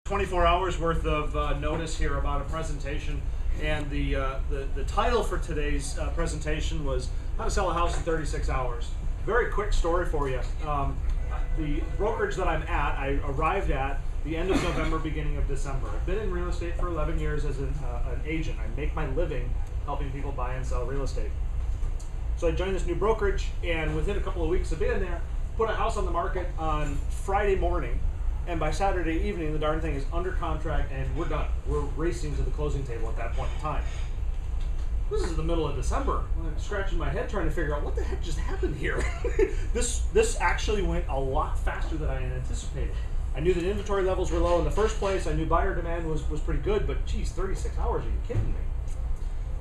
24 hours worth of notice here about a presentation, and the title for today's presentation was How to Sell a House in 36 Hours. Very quick story for you. The brokerage that I'm at, I arrived at the end of November, beginning of December. I've been in real estate for 11 years as an agent. I make my living helping people buy and sell real estate. So I joined this new brokerage, and within a couple of weeks of being there, put a house on the market on Friday morning, and by Saturday evening, the darn thing is under contract and we're done. We're racing to the closing table at that point in time. This is the middle of December. I'm scratching my head trying to figure out what the heck just happened here. This actually went a lot faster than I had anticipated. I knew that inventory levels were low in the first place. I knew buyer demand was pretty good, but geez, 36 hours, are you kidding me?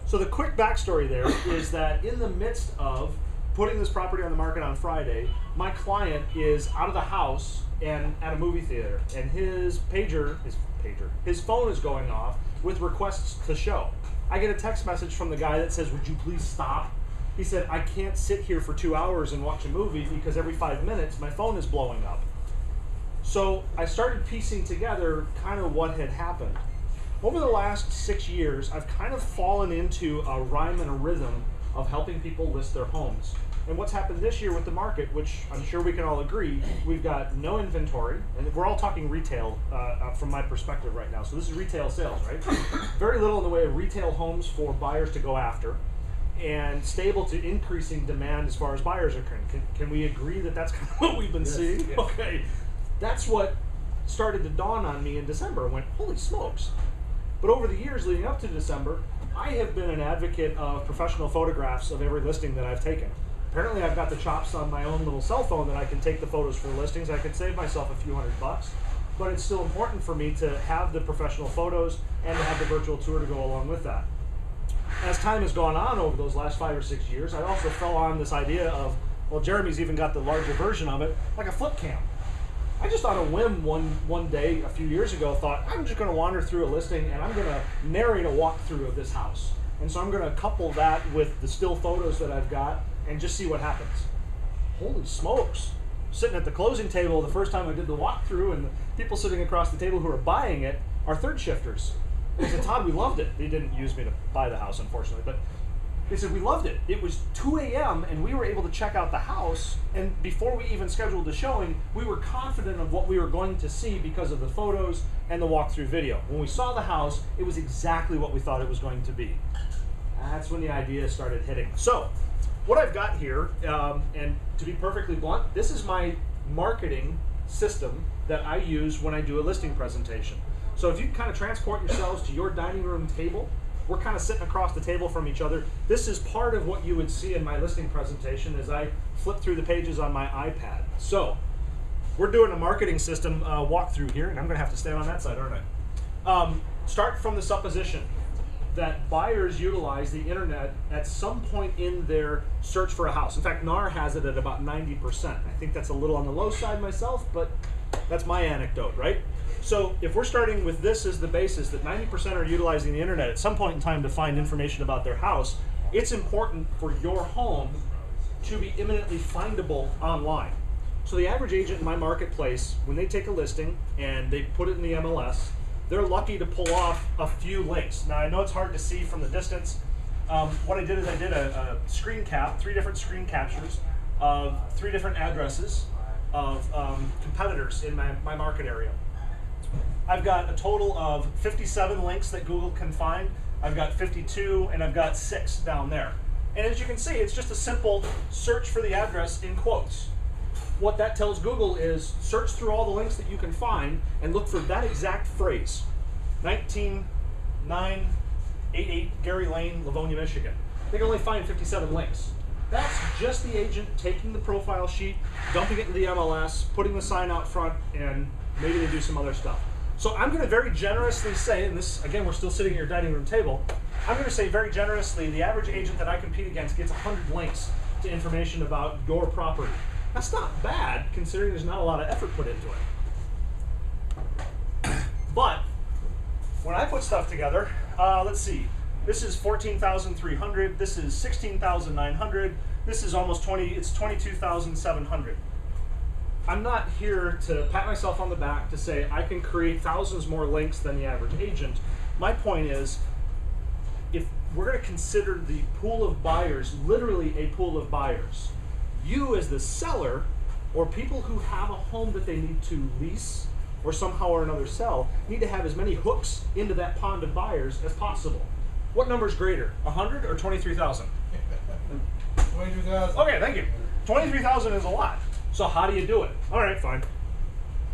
So the quick backstory there is that in the midst of putting this property on the market on Friday, my client is out of the house and at a movie theater, and his phone is going off with requests to show. I get a text message from the guy that says, "Would you please stop?" He said, "I can't sit here for 2 hours and watch a movie because every 5 minutes my phone is blowing up." So I started piecing together kind of what had happened. Over the last 6 years, I've kind of fallen into a rhyme and a rhythm of helping people list their homes. And what's happened this year with the market, which I'm sure we can all agree, we've got no inventory, and we're all talking retail from my perspective right now. So this is retail sales, right? Very little in the way of retail homes for buyers to go after, and stable to increasing demand as far as buyers are concerned. Can we agree that that's kind of what we've been seeing? Yes. Okay, that's what started to dawn on me in December. I went, holy smokes. But over the years leading up to December, I have been an advocate of professional photographs of every listing that I've taken. Apparently I've got the chops on my own little cell phone that I can take the photos for the listings. I could save myself a few $100, but it's still important for me to have the professional photos and to have the virtual tour to go along with that. As time has gone on over those last 5 or 6 years, I also fell on this idea of, well, Jeremy's even got the larger version of it, like a flip cam. I just on a whim one day a few years ago thought, I'm just going to wander through a listing and I'm going to narrate a walkthrough of this house. And so I'm going to couple that with the still photos that I've got and just see what happens. Holy smokes. Sitting at the closing table the first time I did the walkthrough, and the people sitting across the table who are buying it are third shifters. They said, "Todd, we loved it." They didn't use me to buy the house, unfortunately, but they said, "We loved it. It was 2 a.m. and we were able to check out the house, and before we even scheduled the showing, we were confident of what we were going to see because of the photos and the walkthrough video. When we saw the house, it was exactly what we thought it was going to be." That's when the idea started hitting. So, what I've got here, and to be perfectly blunt, this is my marketing system that I use when I do a listing presentation. So if you kind of transport yourselves to your dining room table, we're kind of sitting across the table from each other. This is part of what you would see in my listing presentation as I flip through the pages on my iPad. So we're doing a marketing system walkthrough here, and I'm going to have to stand on that side, aren't I? Start from the supposition that buyers utilize the internet at some point in their search for a house. In fact, NAR has it at about 90%. I think that's a little on the low side myself, but that's my anecdote, right? So if we're starting with this as the basis, that 90% are utilizing the internet at some point in time to find information about their house, it's important for your home to be imminently findable online. So the average agent in my marketplace, when they take a listing and they put it in the MLS, they're lucky to pull off a few links. Now, I know it's hard to see from the distance. What I did is I did a screen cap, 3 different screen captures of 3 different addresses of competitors in my market area. I've got a total of 57 links that Google can find. I've got 52, and I've got 6 down there. And as you can see, it's just a simple search for the address in quotes. What that tells Google is search through all the links that you can find and look for that exact phrase. 19988 Gary Lane, Livonia, Michigan. They can only find 57 links. That's just the agent taking the profile sheet, dumping it into the MLS, putting the sign out front, and maybe they do some other stuff. So I'm going to very generously say, and this, again, we're still sitting at your dining room table, I'm going to say very generously, the average agent that I compete against gets 100 links to information about your property. That's not bad, considering there's not a lot of effort put into it. But when I put stuff together, let's see, this is 14,300, this is 16,900, this is almost 22,700. I'm not here to pat myself on the back to say I can create thousands more links than the average agent. My point is, if we're going to consider the pool of buyers literally a pool of buyers, you as the seller or people who have a home that they need to lease or somehow or another sell need to have as many hooks into that pond of buyers as possible. What number is greater, 100 or 23,000? 23,000. Okay, thank you. 23,000 is a lot. So how do you do it? All right, fine.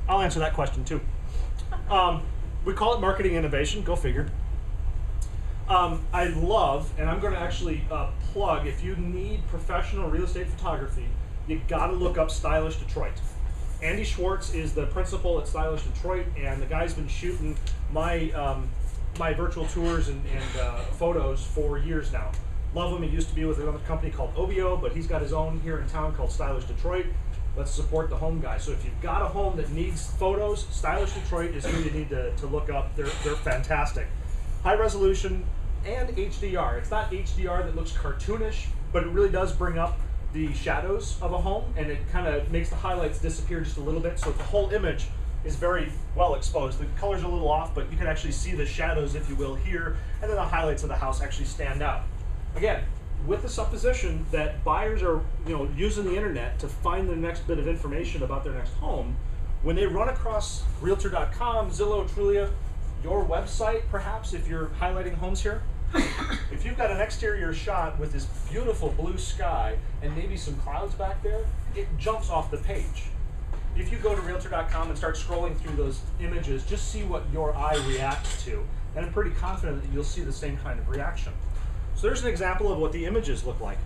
I'll answer that question too. We call it marketing innovation, go figure. I love, and I'm going to actually plug, if you need professional real estate photography, you got to look up Stylish Detroit. Andy Schwartz is the principal at Stylish Detroit, and the guy's been shooting my my virtual tours and photos for years now. Love him. He used to be with another company called OBO, but he's got his own here in town called Stylish Detroit. Let's support the home guy. So if you've got a home that needs photos, Stylish Detroit is who you need to look up. They're fantastic. High resolution and HDR. It's not HDR that looks cartoonish, but it really does bring up the shadows of a home, and it kind of makes the highlights disappear just a little bit, so the whole image is very well exposed. The color's a little off, but you can actually see the shadows, if you will, here, and then the highlights of the house actually stand out. Again, with the supposition that buyers are using the internet to find the next bit of information about their next home, when they run across Realtor.com, Zillow, Trulia, your website perhaps, if you're highlighting homes here, if you've got an exterior shot with this beautiful blue sky and maybe some clouds back there, it jumps off the page. If you go to Realtor.com and start scrolling through those images, just see what your eye reacts to, and I'm pretty confident that you'll see the same kind of reaction. So there's an example of what the images look like.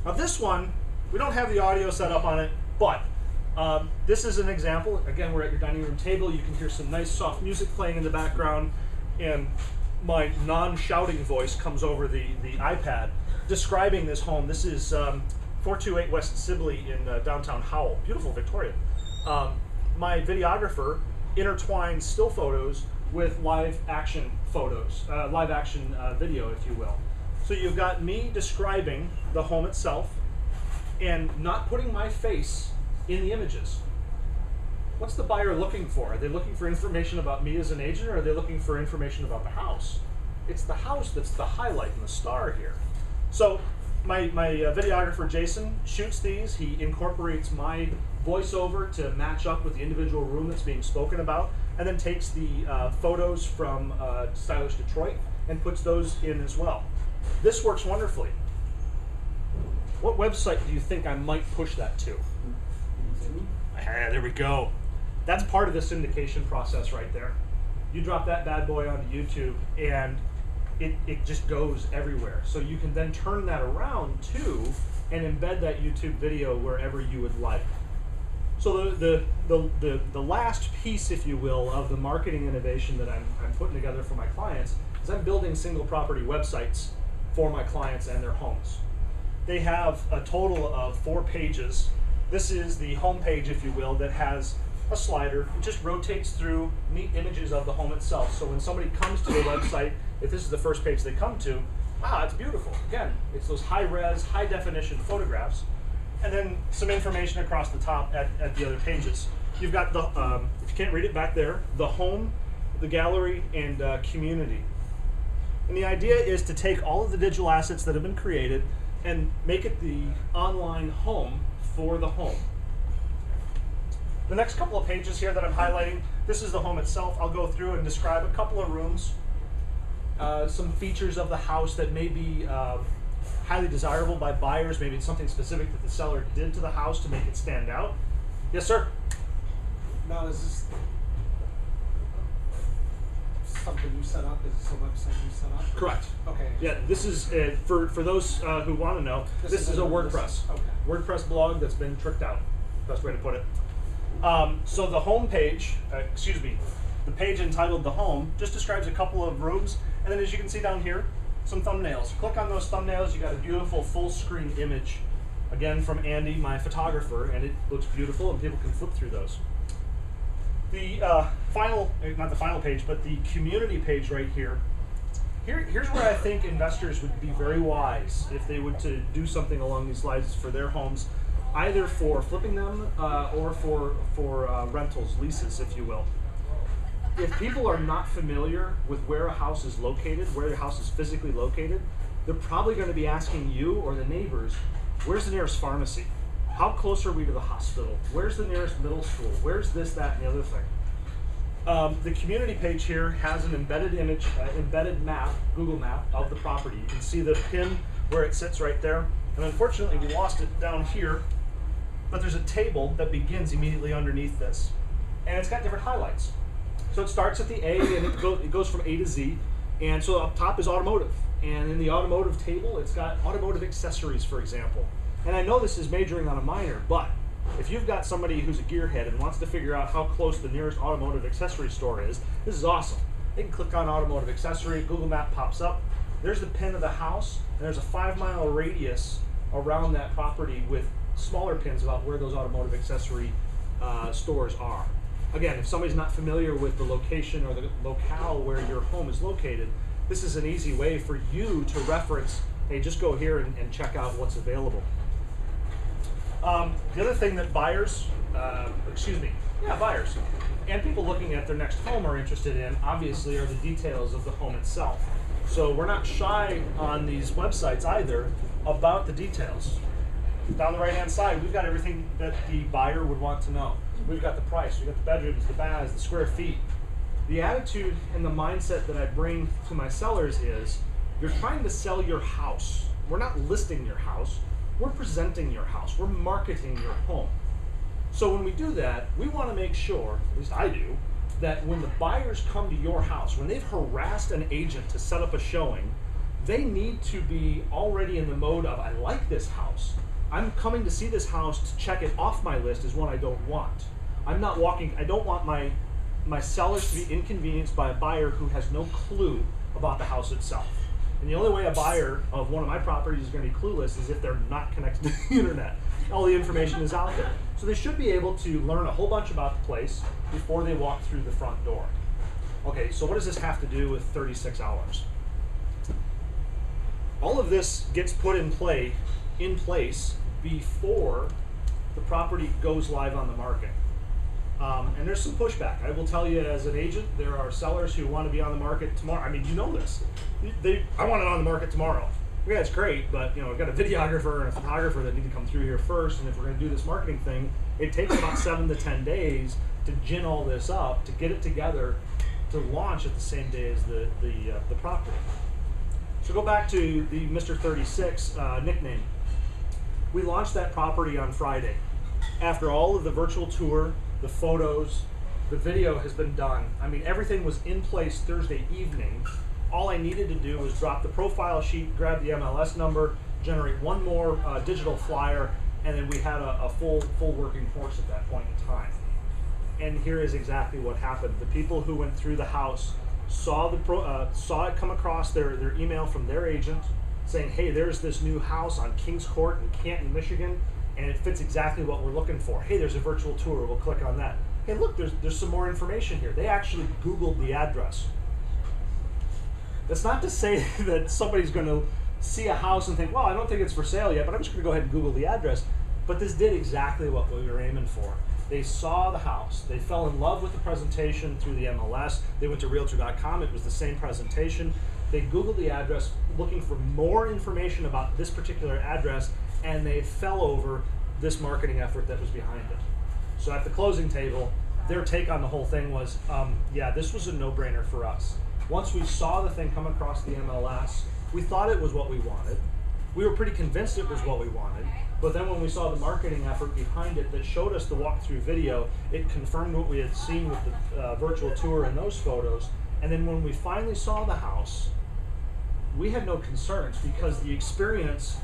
Now this one, we don't have the audio set up on it, but this is an example. Again, we're at your dining room table. You can hear some nice soft music playing in the background, and my non-shouting voice comes over the iPad describing this home. This is 428 West Sibley in downtown Howell, beautiful Victoria. My videographer intertwines still photos with live action photos, live action video, if you will. So you've got me describing the home itself and not putting my face in the images. What's the buyer looking for? Are they looking for information about me as an agent, or are they looking for information about the house? It's the house that's the highlight and the star here. So my videographer, Jason, shoots these. He incorporates my voiceover to match up with the individual room that's being spoken about, and then takes the photos from Stylish Detroit and puts those in as well. This works wonderfully. What website do you think I might push that to? There we go. That's part of the syndication process right there. You drop that bad boy onto YouTube and it just goes everywhere. So you can then turn that around too and embed that YouTube video wherever you would like. So the last piece, if you will, of the marketing innovation that I'm putting together for my clients is I'm building single property websites for my clients and their homes. They have a total of 4 pages. This is the home page, if you will, that has a slider. It just rotates through neat images of the home itself. So when somebody comes to the website, if this is the first page they come to, wow, it's beautiful. Again, it's those high-res, high-definition photographs, and then some information across the top at the other pages. You've got the, if you can't read it back there, the home, the gallery, and community. And the idea is to take all of the digital assets that have been created and make it the online home for the home. The next couple of pages here that I'm highlighting, this is the home itself. I'll go through and describe a couple of rooms, some features of the house that may be highly desirable by buyers. Maybe it's something specific that the seller did to the house to make it stand out. Yes, sir? Now, is this something you set up? Is this a website you set up? Correct. Okay. Yeah, this is, for those who want to know, this is a WordPress. Okay. WordPress blog that's been tricked out. Best way to put it. So the home page, the page entitled The Home, just describes a couple of rooms, and then as you can see down here, some thumbnails. Click on those thumbnails, you got a beautiful full screen image, again from Andy, my photographer, and it looks beautiful and people can flip through those. The not the final page, but the community page right here. Here's where I think investors would be very wise if they were to do something along these lines for their homes. either for flipping them or for rentals, leases, if you will. If people are not familiar with where a house is located, where the house is physically located, they're probably going to be asking you or the neighbors, where's the nearest pharmacy? How close are we to the hospital? Where's the nearest middle school? Where's this, that, and the other thing? The community page here has an embedded image, embedded map, Google map of the property. You can see the pin where it sits right there. And unfortunately, we lost it down here, but there's a table that begins immediately underneath this. And it's got different highlights. So it starts at the A and it goes from A to Z. And so up top is automotive. And in the automotive table, it's got automotive accessories, for example. And I know this is majoring on a minor, but if you've got somebody who's a gearhead and wants to figure out how close the nearest automotive accessory store is, this is awesome. They can click on automotive accessory, Google Map pops up. There's the pin of the house, and there's a 5-mile radius around that property with smaller pins about where those automotive accessory stores are. Again, if somebody's not familiar with the location or the locale where your home is located, this is an easy way for you to reference, hey, just go here and check out what's available. The other thing that buyers and people looking at their next home are interested in, obviously, are the details of the home itself. So we're not shy on these websites either about the details. Down the right-hand side, we've got everything that the buyer would want to know. We've got the price, we've got the bedrooms, the baths, the square feet. The attitude and the mindset that I bring to my sellers is, you're trying to sell your house. We're not listing your house, we're presenting your house, we're marketing your home. So when we do that, we want to make sure, at least I do, that when the buyers come to your house, when they've harassed an agent to set up a showing, they need to be already in the mode of, I like this house. I'm coming to see this house to check it off my list is one I don't want. I don't want my sellers to be inconvenienced by a buyer who has no clue about the house itself. And the only way a buyer of one of my properties is going to be clueless is if they're not connected to the internet. All the information is out there. So they should be able to learn a whole bunch about the place before they walk through the front door. Okay, so what does this have to do with 36 hours? All of this gets put in place before the property goes live on the market. And there's some pushback. I will tell you, as an agent, there are sellers who want to be on the market tomorrow. I mean, you know this. I want it on the market tomorrow. Yeah, it's great, but I've got a videographer and a photographer that need to come through here first. And if we're going to do this marketing thing, it takes about 7 to 10 days to gin all this up, to get it together, to launch at the same day as the property. So go back to the Mr. 36 nickname. We launched that property on Friday. After all of the virtual tour, the photos, the video has been done. I mean, everything was in place Thursday evening. All I needed to do was drop the profile sheet, grab the MLS number, generate one more digital flyer, and then we had a full working horse at that point in time. And here is exactly what happened. The people who went through the house saw it come across their email from their agent saying, hey, there's this new house on Kings Court in Canton, Michigan, and it fits exactly what we're looking for. Hey, there's a virtual tour, we'll click on that. Hey, look, there's some more information here. They actually Googled the address. That's not to say that somebody's going to see a house and think, well, I don't think it's for sale yet, but I'm just going to go ahead and Google the address. But this did exactly what we were aiming for. They saw the house. They fell in love with the presentation through the MLS. They went to Realtor.com. It was the same presentation. They Googled the address looking for more information about this particular address, and they fell over this marketing effort that was behind it. So at the closing table, their take on the whole thing was, yeah, this was a no-brainer for us. Once we saw the thing come across the MLS, we thought it was what we wanted. We were pretty convinced it was what we wanted. But then when we saw the marketing effort behind it that showed us the walkthrough video, it confirmed what we had seen with the virtual tour and those photos. And then when we finally saw the house, we had no concerns because the experience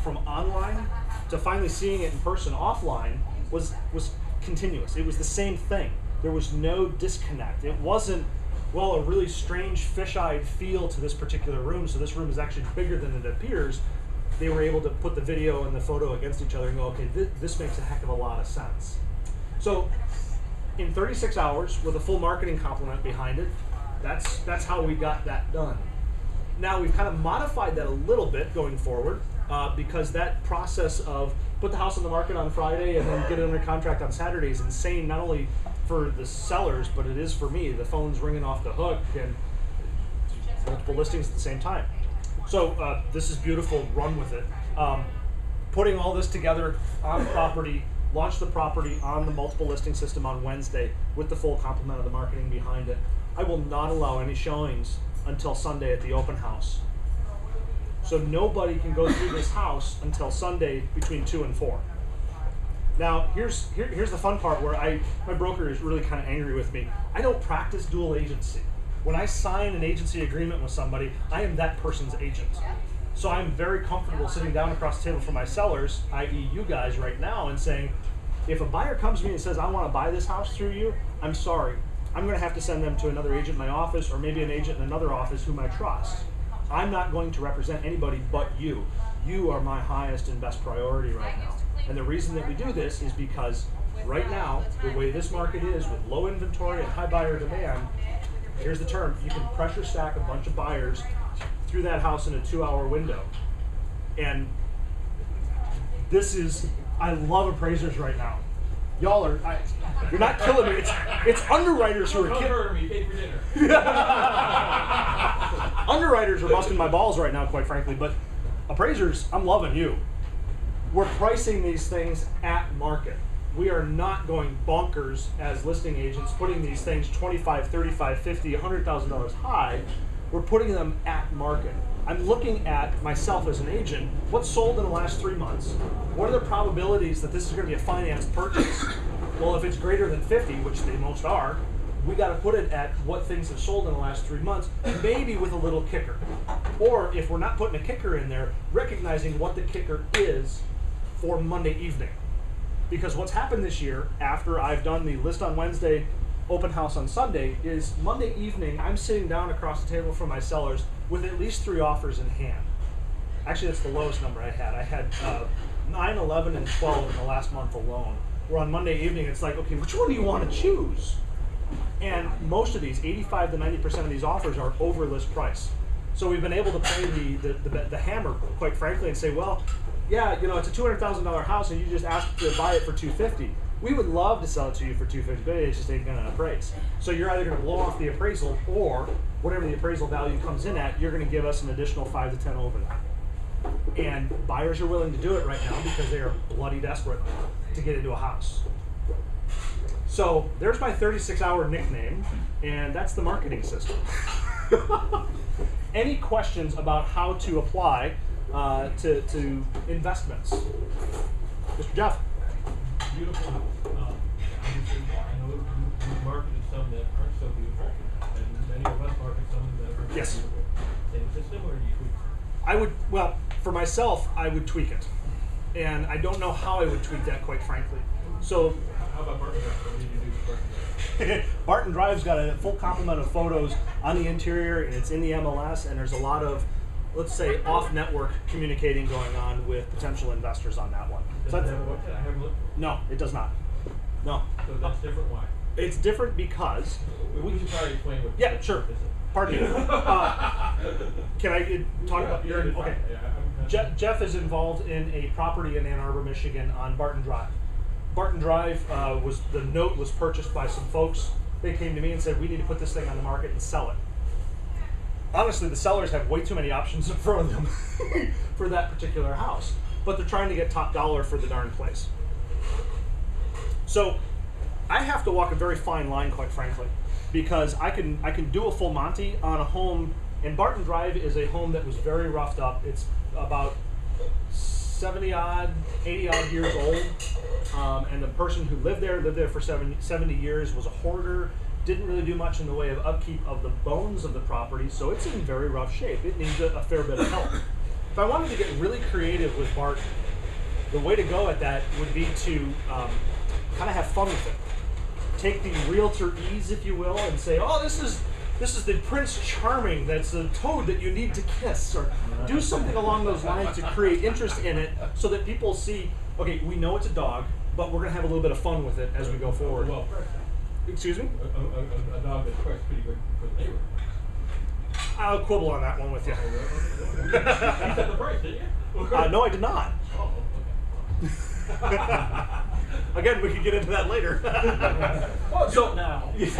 from online to finally seeing it in person offline was continuous. It was the same thing. There was no disconnect. It wasn't, well, a really strange fish-eyed feel to this particular room, so this room is actually bigger than it appears. They were able to put the video and the photo against each other and go, okay, this makes a heck of a lot of sense. So in 36 hours with a full marketing complement behind it, that's how we got that done. Now we've kind of modified that a little bit going forward. because that process of put the house on the market on Friday and then get it under contract on Saturday is insane, not only for the sellers, but it is for me. The phone's ringing off the hook and multiple listings at the same time. So this is beautiful, run with it. Putting all this together on property, launch the property on the multiple listing system on Wednesday with the full complement of the marketing behind it. I will not allow any showings until Sunday at the open house. So nobody can go through this house until Sunday between 2 and 4. Now here's the fun part where my broker is really kind of angry with me. I don't practice dual agency. When I sign an agency agreement with somebody, I am that person's agent. So I'm very comfortable sitting down across the table from my sellers, i.e. you guys right now, and saying, if a buyer comes to me and says, I want to buy this house through you, I'm sorry. I'm going to have to send them to another agent in my office or maybe an agent in another office whom I trust. I'm not going to represent anybody but you. You are my highest and best priority right now. And the reason that we do this is because right now, the way this market is with low inventory and high buyer demand, here's the term, you can pressure stack a bunch of buyers through that house in a 2-hour window. And this is, I love appraisers right now. Y'all are, you're not killing me. It's underwriters who are killing me. Pay for dinner. Underwriters are busting my balls right now, quite frankly, but appraisers, I'm loving you. We're pricing these things at market. We are not going bonkers as listing agents, putting these things $25,000, $35,000, $50,000, $100,000 high. We're putting them at market. I'm looking at myself as an agent, what's sold in the last 3 months? What are the probabilities that this is going to be a financed purchase? Well, if it's greater than 50, which they most are, we got to put it at what things have sold in the last 3 months, maybe with a little kicker. Or if we're not putting a kicker in there, recognizing what the kicker is for Monday evening. Because what's happened this year, after I've done the list on Wednesday, open house on Sunday, is Monday evening, I'm sitting down across the table from my sellers with at least 3 offers in hand. Actually, that's the lowest number I had. I had 9, 11, and 12 in the last month alone. Where on Monday evening, it's like, okay, which one do you want to choose? And most of these, 85 to 90% of these offers are over list price. So we've been able to play the hammer, quite frankly, and say, well, yeah, you know, it's a $200,000 house and you just asked to buy it for $250,000. We would love to sell it to you for $250,000, but it just ain't gonna appraise. So you're either gonna blow off the appraisal, or whatever the appraisal value comes in at, you're gonna give us an additional 5 to 10 over that. And buyers are willing to do it right now because they are bloody desperate to get into a house. So there's my 36-hour nickname, and that's the marketing system. Any questions about how to apply to investments? Mr. Jeff. Beautiful. Obviously, I know you marketed some that aren't so beautiful, and many of us market some that are Yes. beautiful. Same system, or do you tweak? I would, well, for myself, I would tweak it. And I don't know how I would tweak that, quite frankly. So, How about Barton Drive? What did you do with Barton Drive? Barton Drive's got a full complement of photos on the interior, and it's in the MLS, and there's a lot of, let's say, off-network communicating going on with potential investors on that one. So Does it that's, have a website? I haven't looked. no, it does not. No. So that's different. Why? It's different because, We should probably explain what. yeah, what sure. is it. Pardon me. Can I talk about your, Yeah, okay. yeah, Jeff is involved in a property in Ann Arbor, Michigan on Barton Drive. Barton Drive the note was purchased by some folks. They came to me and said, we need to put this thing on the market and sell it. Honestly, the sellers have way too many options in front of them for that particular house, but they're trying to get top dollar for the darn place. So I have to walk a very fine line, quite frankly, because I can do a full Monty on a home, and Barton Drive is a home that was very roughed up. It's about 70-odd, 80-odd years old, and the person who lived there for 70 years, was a hoarder, didn't really do much in the way of upkeep of the bones of the property, so it's in very rough shape. It needs a fair bit of help. If I wanted to get really creative with Barton, the way to go at that would be to kind of have fun with it. Take the realtor-ese, if you will, and say, oh, this is the Prince Charming that's the toad that you need to kiss, or do something along those lines to create interest in it so that people see, okay, we know it's a dog, but we're going to have a little bit of fun with it as we go forward. Well, Excuse me? a dog that's priced pretty good for the neighborhood. I'll quibble on that one with you. You said the price, didn't you? No, I did not. Oh, okay. Again, we can get into that later. Oh, so now. I was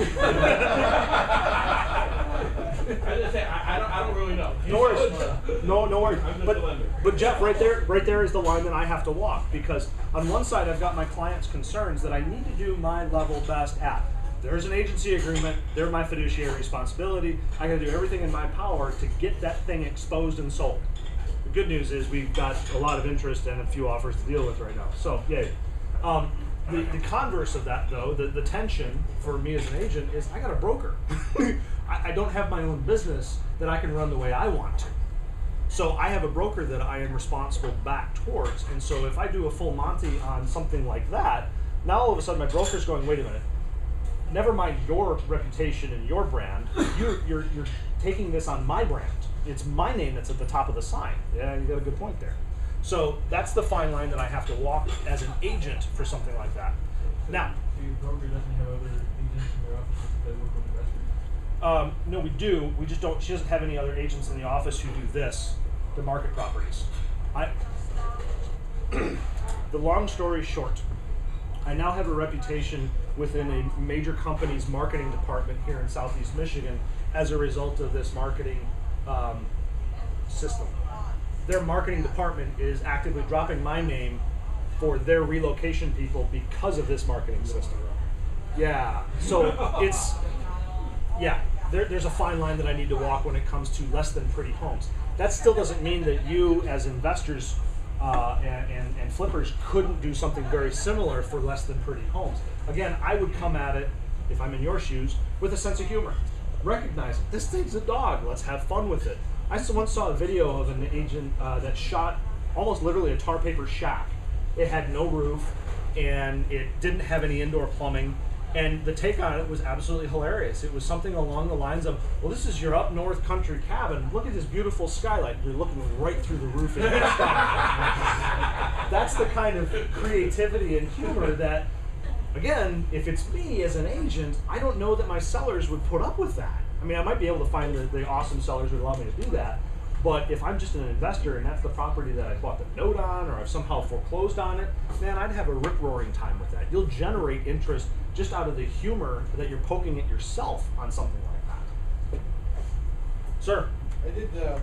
gonna say I don't really know. No worries. No worries. I'm just a lender. But Jeff, right there is the line that I have to walk, because on one side I've got my client's concerns that I need to do my level best at. There's an agency agreement. They're my fiduciary responsibility. I got to do everything in my power to get that thing exposed and sold. The good news is we've got a lot of interest and a few offers to deal with right now. So yay. The converse of that, though, the tension for me as an agent is I got a broker. I don't have my own business that I can run the way I want to. So I have a broker that I am responsible back towards. And so if I do a full Monty on something like that, now all of a sudden my broker's going, wait a minute, never mind your reputation and your brand, you're taking this on my brand. It's my name that's at the top of the sign. Yeah, you got a good point there. So that's the fine line that I have to walk as an agent for something like that. Now, so your broker doesn't have other agents in their office that work with investors? no, we do. We just don't. She doesn't have any other agents in the office who do this, to market properties. The long story short, I now have a reputation within a major company's marketing department here in Southeast Michigan as a result of this marketing system. Their marketing department is actively dropping my name for their relocation people because of this marketing system. Yeah, so there's a fine line that I need to walk when it comes to less than pretty homes. That still doesn't mean that you as investors and flippers couldn't do something very similar for less than pretty homes. Again, I would come at it, if I'm in your shoes, with a sense of humor. Recognizing this thing's a dog, let's have fun with it. I once saw a video of an agent that shot almost literally a tar paper shack. It had no roof and it didn't have any indoor plumbing, and the take on it was absolutely hilarious. It was something along the lines of, well, this is your up north country cabin, look at this beautiful skylight. You're looking right through the roof into the sky. That's the kind of creativity and humor that, again, if it's me as an agent, I don't know that my sellers would put up with that. I mean, I might be able to find the awesome sellers who would allow me to do that, but if I'm just an investor and that's the property that I bought the note on, or I've somehow foreclosed on it, man, I'd have a rip-roaring time with that. You'll generate interest just out of the humor that you're poking at yourself on something like that. Sir? I did an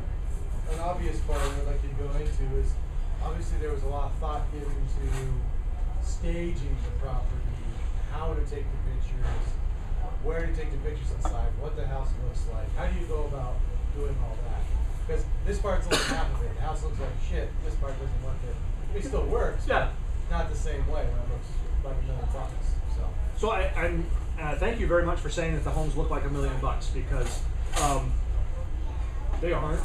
obvious part I'd like to go into is, obviously there was a lot of thought given to staging the property, how to take the pictures, where to take the pictures inside, what the house looks like. How do you go about doing all that? Because this part's only half of it. The house looks like shit. This part doesn't look it. It still works. Yeah. But not the same way when it looks like $1 million. So I'm thank you very much for saying that the homes look like $1 million, because they aren't.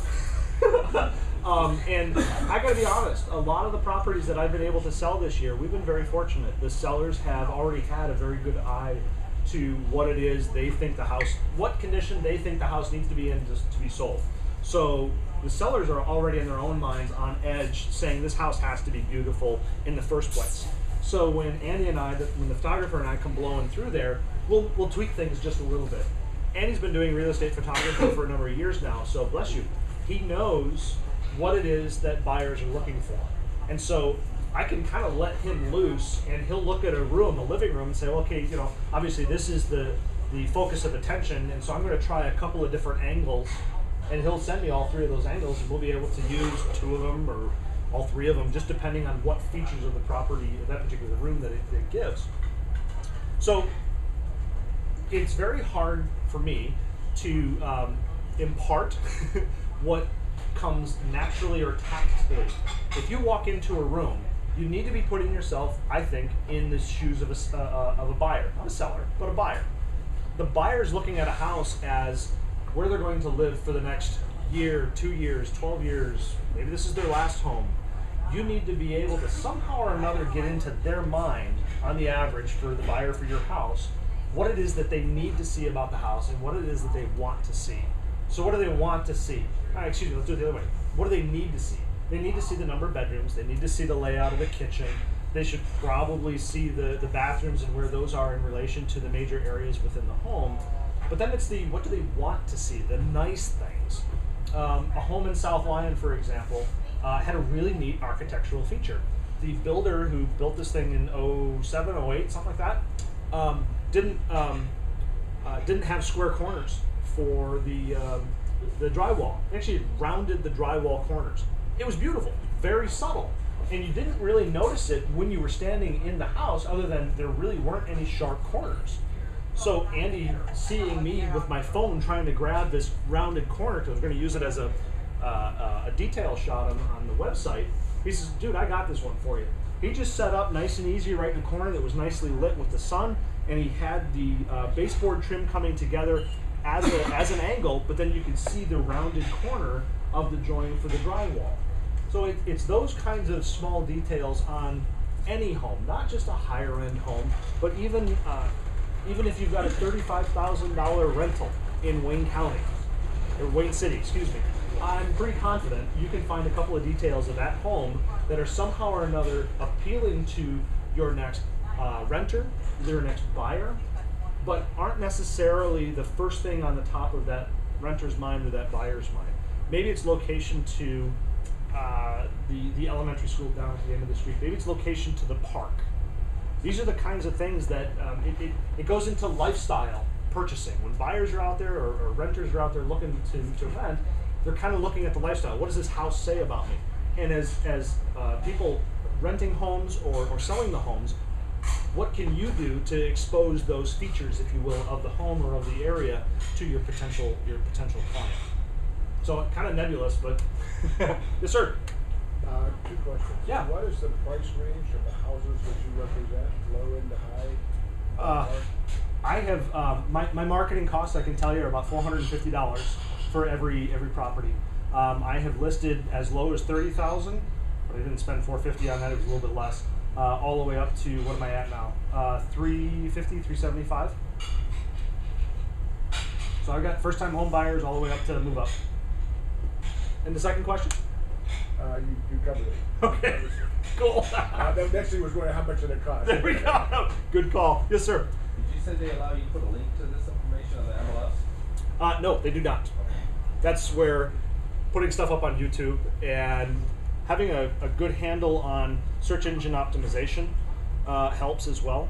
And I gotta be honest, a lot of the properties that I've been able to sell this year, we've been very fortunate. The sellers have already had a very good eye to what it is they think the house, what condition they think the house needs to be in to be sold. So the sellers are already in their own minds on edge saying this house has to be beautiful in the first place. So when Andy and I, when the photographer and I come blowing through there, we'll tweak things just a little bit. Andy's been doing real estate photography for a number of years now, so bless you. He knows what it is that buyers are looking for. And so I can kind of let him loose, and he'll look at a room, a living room, and say, well, okay, you know, obviously this is the focus of attention, and so I'm going to try a couple of different angles, and he'll send me all 3 of those angles, and we'll be able to use 2 of them or all 3 of them, just depending on what features of the property, that particular room that it gives. So it's very hard for me to impart what comes naturally or tactfully. If you walk into a room, you need to be putting yourself, I think, in the shoes of a buyer, not a seller, but a buyer. The buyer's looking at a house as where they're going to live for the next year, 2 years, 12 years, maybe this is their last home. You need to be able to somehow or another get into their mind, on the average, for the buyer for your house, what it is that they need to see about the house and what it is that they want to see. So what do they want to see? Excuse me, let's do it the other way. What do they need to see? They need to see the number of bedrooms. They need to see the layout of the kitchen. They should probably see the bathrooms and where those are in relation to the major areas within the home. But then it's the what do they want to see, the nice things. A home in South Lyon, for example, had a really neat architectural feature. The builder who built this thing in 07, 08, something like that, didn't have square corners for the drywall. They actually rounded the drywall corners. It was beautiful, very subtle, and you didn't really notice it when you were standing in the house, other than there really weren't any sharp corners. So Andy, seeing me with my phone trying to grab this rounded corner, because I was going to use it as a detail shot on the website, he says, dude, I got this one for you. He just set up nice and easy right in the corner that was nicely lit with the sun, and he had the baseboard trim coming together as an angle, but then you can see the rounded corner of the join for the drywall. So it's those kinds of small details on any home, not just a higher end home, but even if you've got a $35,000 rental in Wayne County, or Wayne City, excuse me, I'm pretty confident you can find a couple of details of that home that are somehow or another appealing to your next renter, your next buyer, but aren't necessarily the first thing on the top of that renter's mind or that buyer's mind. Maybe it's location to the elementary school down at the end of the street. Maybe it's location to the park. These are the kinds of things that it goes into lifestyle purchasing. When buyers are out there or renters are out there looking to rent, they're kind of looking at the lifestyle. What does this house say about me? And as people renting homes or selling the homes, what can you do to expose those features, if you will, of the home or of the area to your potential client? So kind of nebulous, but yes, sir. Two questions. Yeah. What is the price range of the houses that you represent, low into high? I have my marketing costs, I can tell you, are about $450 for every property. I have listed as low as $30,000, but I didn't spend $450 on that. It was a little bit less. All the way up to, what am I at now? $350, $375. So I've got first-time home buyers all the way up to move up. And the second question? You covered it. Okay, cool. The next thing was going to how much did it cost? There we go. Good call. Yes, sir. Did you say they allow you to put a link to this information on the MLS? No, they do not. That's where putting stuff up on YouTube and having a good handle on search engine optimization helps as well.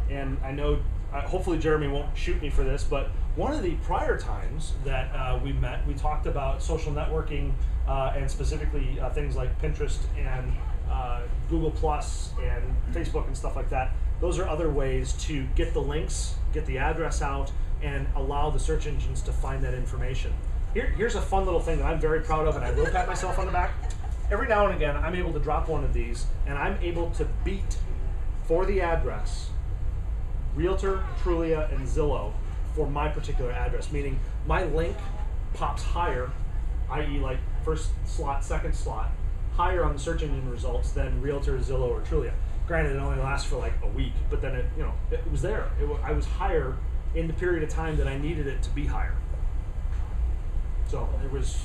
And I know, hopefully Jeremy won't shoot me for this, but one of the prior times that we met, we talked about social networking and specifically things like Pinterest and Google Plus and Facebook and stuff like that. Those are other ways to get the links, get the address out, and allow the search engines to find that information. Here's a fun little thing that I'm very proud of, and I will pat myself on the back. Every now and again, I'm able to drop one of these, and I'm able to beat, for the address, Realtor, Trulia, and Zillow for my particular address, meaning my link pops higher, i.e. like first slot, second slot, higher on the search engine results than Realtor, Zillow, or Trulia. Granted, it only lasts for like a week, but then it was there. I was higher in the period of time that I needed it to be higher. So it was.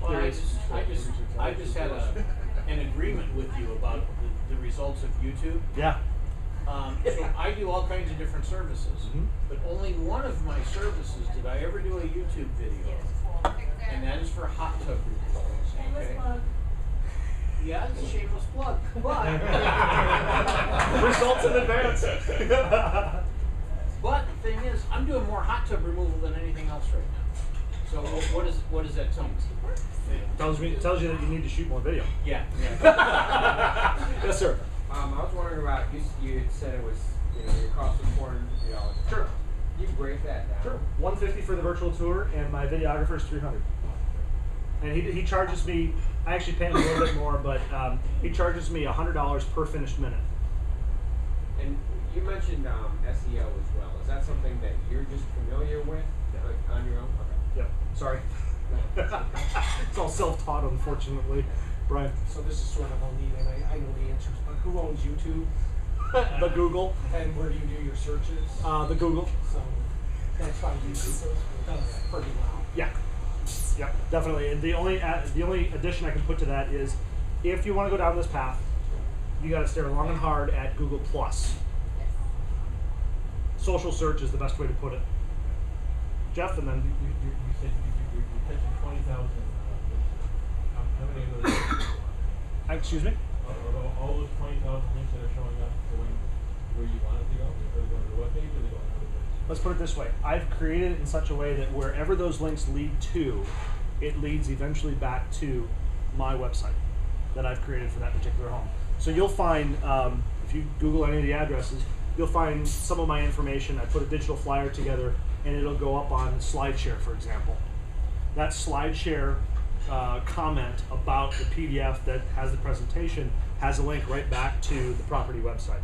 Well, I just had an agreement with you about the results of YouTube. Yeah. So I do all kinds of different services, but only one of my services did I ever do a YouTube video, and that is for hot tub reviews. Okay. Yeah, it's a shameless plug, but Results in advance. but the thing is, I'm doing more hot tub removal than anything else right now. So what does that tell me? Tells you that you need to shoot more video. Yeah. Yes, sir. I was wondering about, you had said it was, your cost was $450. Sure. You can break that down. Sure. $150 for the virtual tour, and my videographer is $300. And he charges me. I actually pay him a little bit more, but he charges me $100 per finished minute. And you mentioned SEO as well. Is that something that you're just familiar with on your own? Okay. Yep. Sorry. It's all self-taught, unfortunately, Brian. So this is sort of a lead in. I know the answers, but who owns YouTube? The Google. And where do you do your searches? The Google. So that's why YouTube does pretty well. Yeah. Yep, definitely. And the only addition I can put to that is, if you want to go down this path, you got to stare long and hard at Google Plus. Social search is the best way to put it. Jeff, and then You said you're catching 20,000 how many of those links are you on? excuse me. Are all those 20,000 links that are showing up going where you want it to go? Are they going to the webpage or are they going to other places? Let's put it this way. I've created it in such a way that wherever those links lead to, it leads eventually back to my website that I've created for that particular home. So you'll find, if you Google any of the addresses, you'll find some of my information. I put a digital flyer together and it'll go up on SlideShare, for example. That SlideShare comment about the PDF that has the presentation has a link right back to the property website.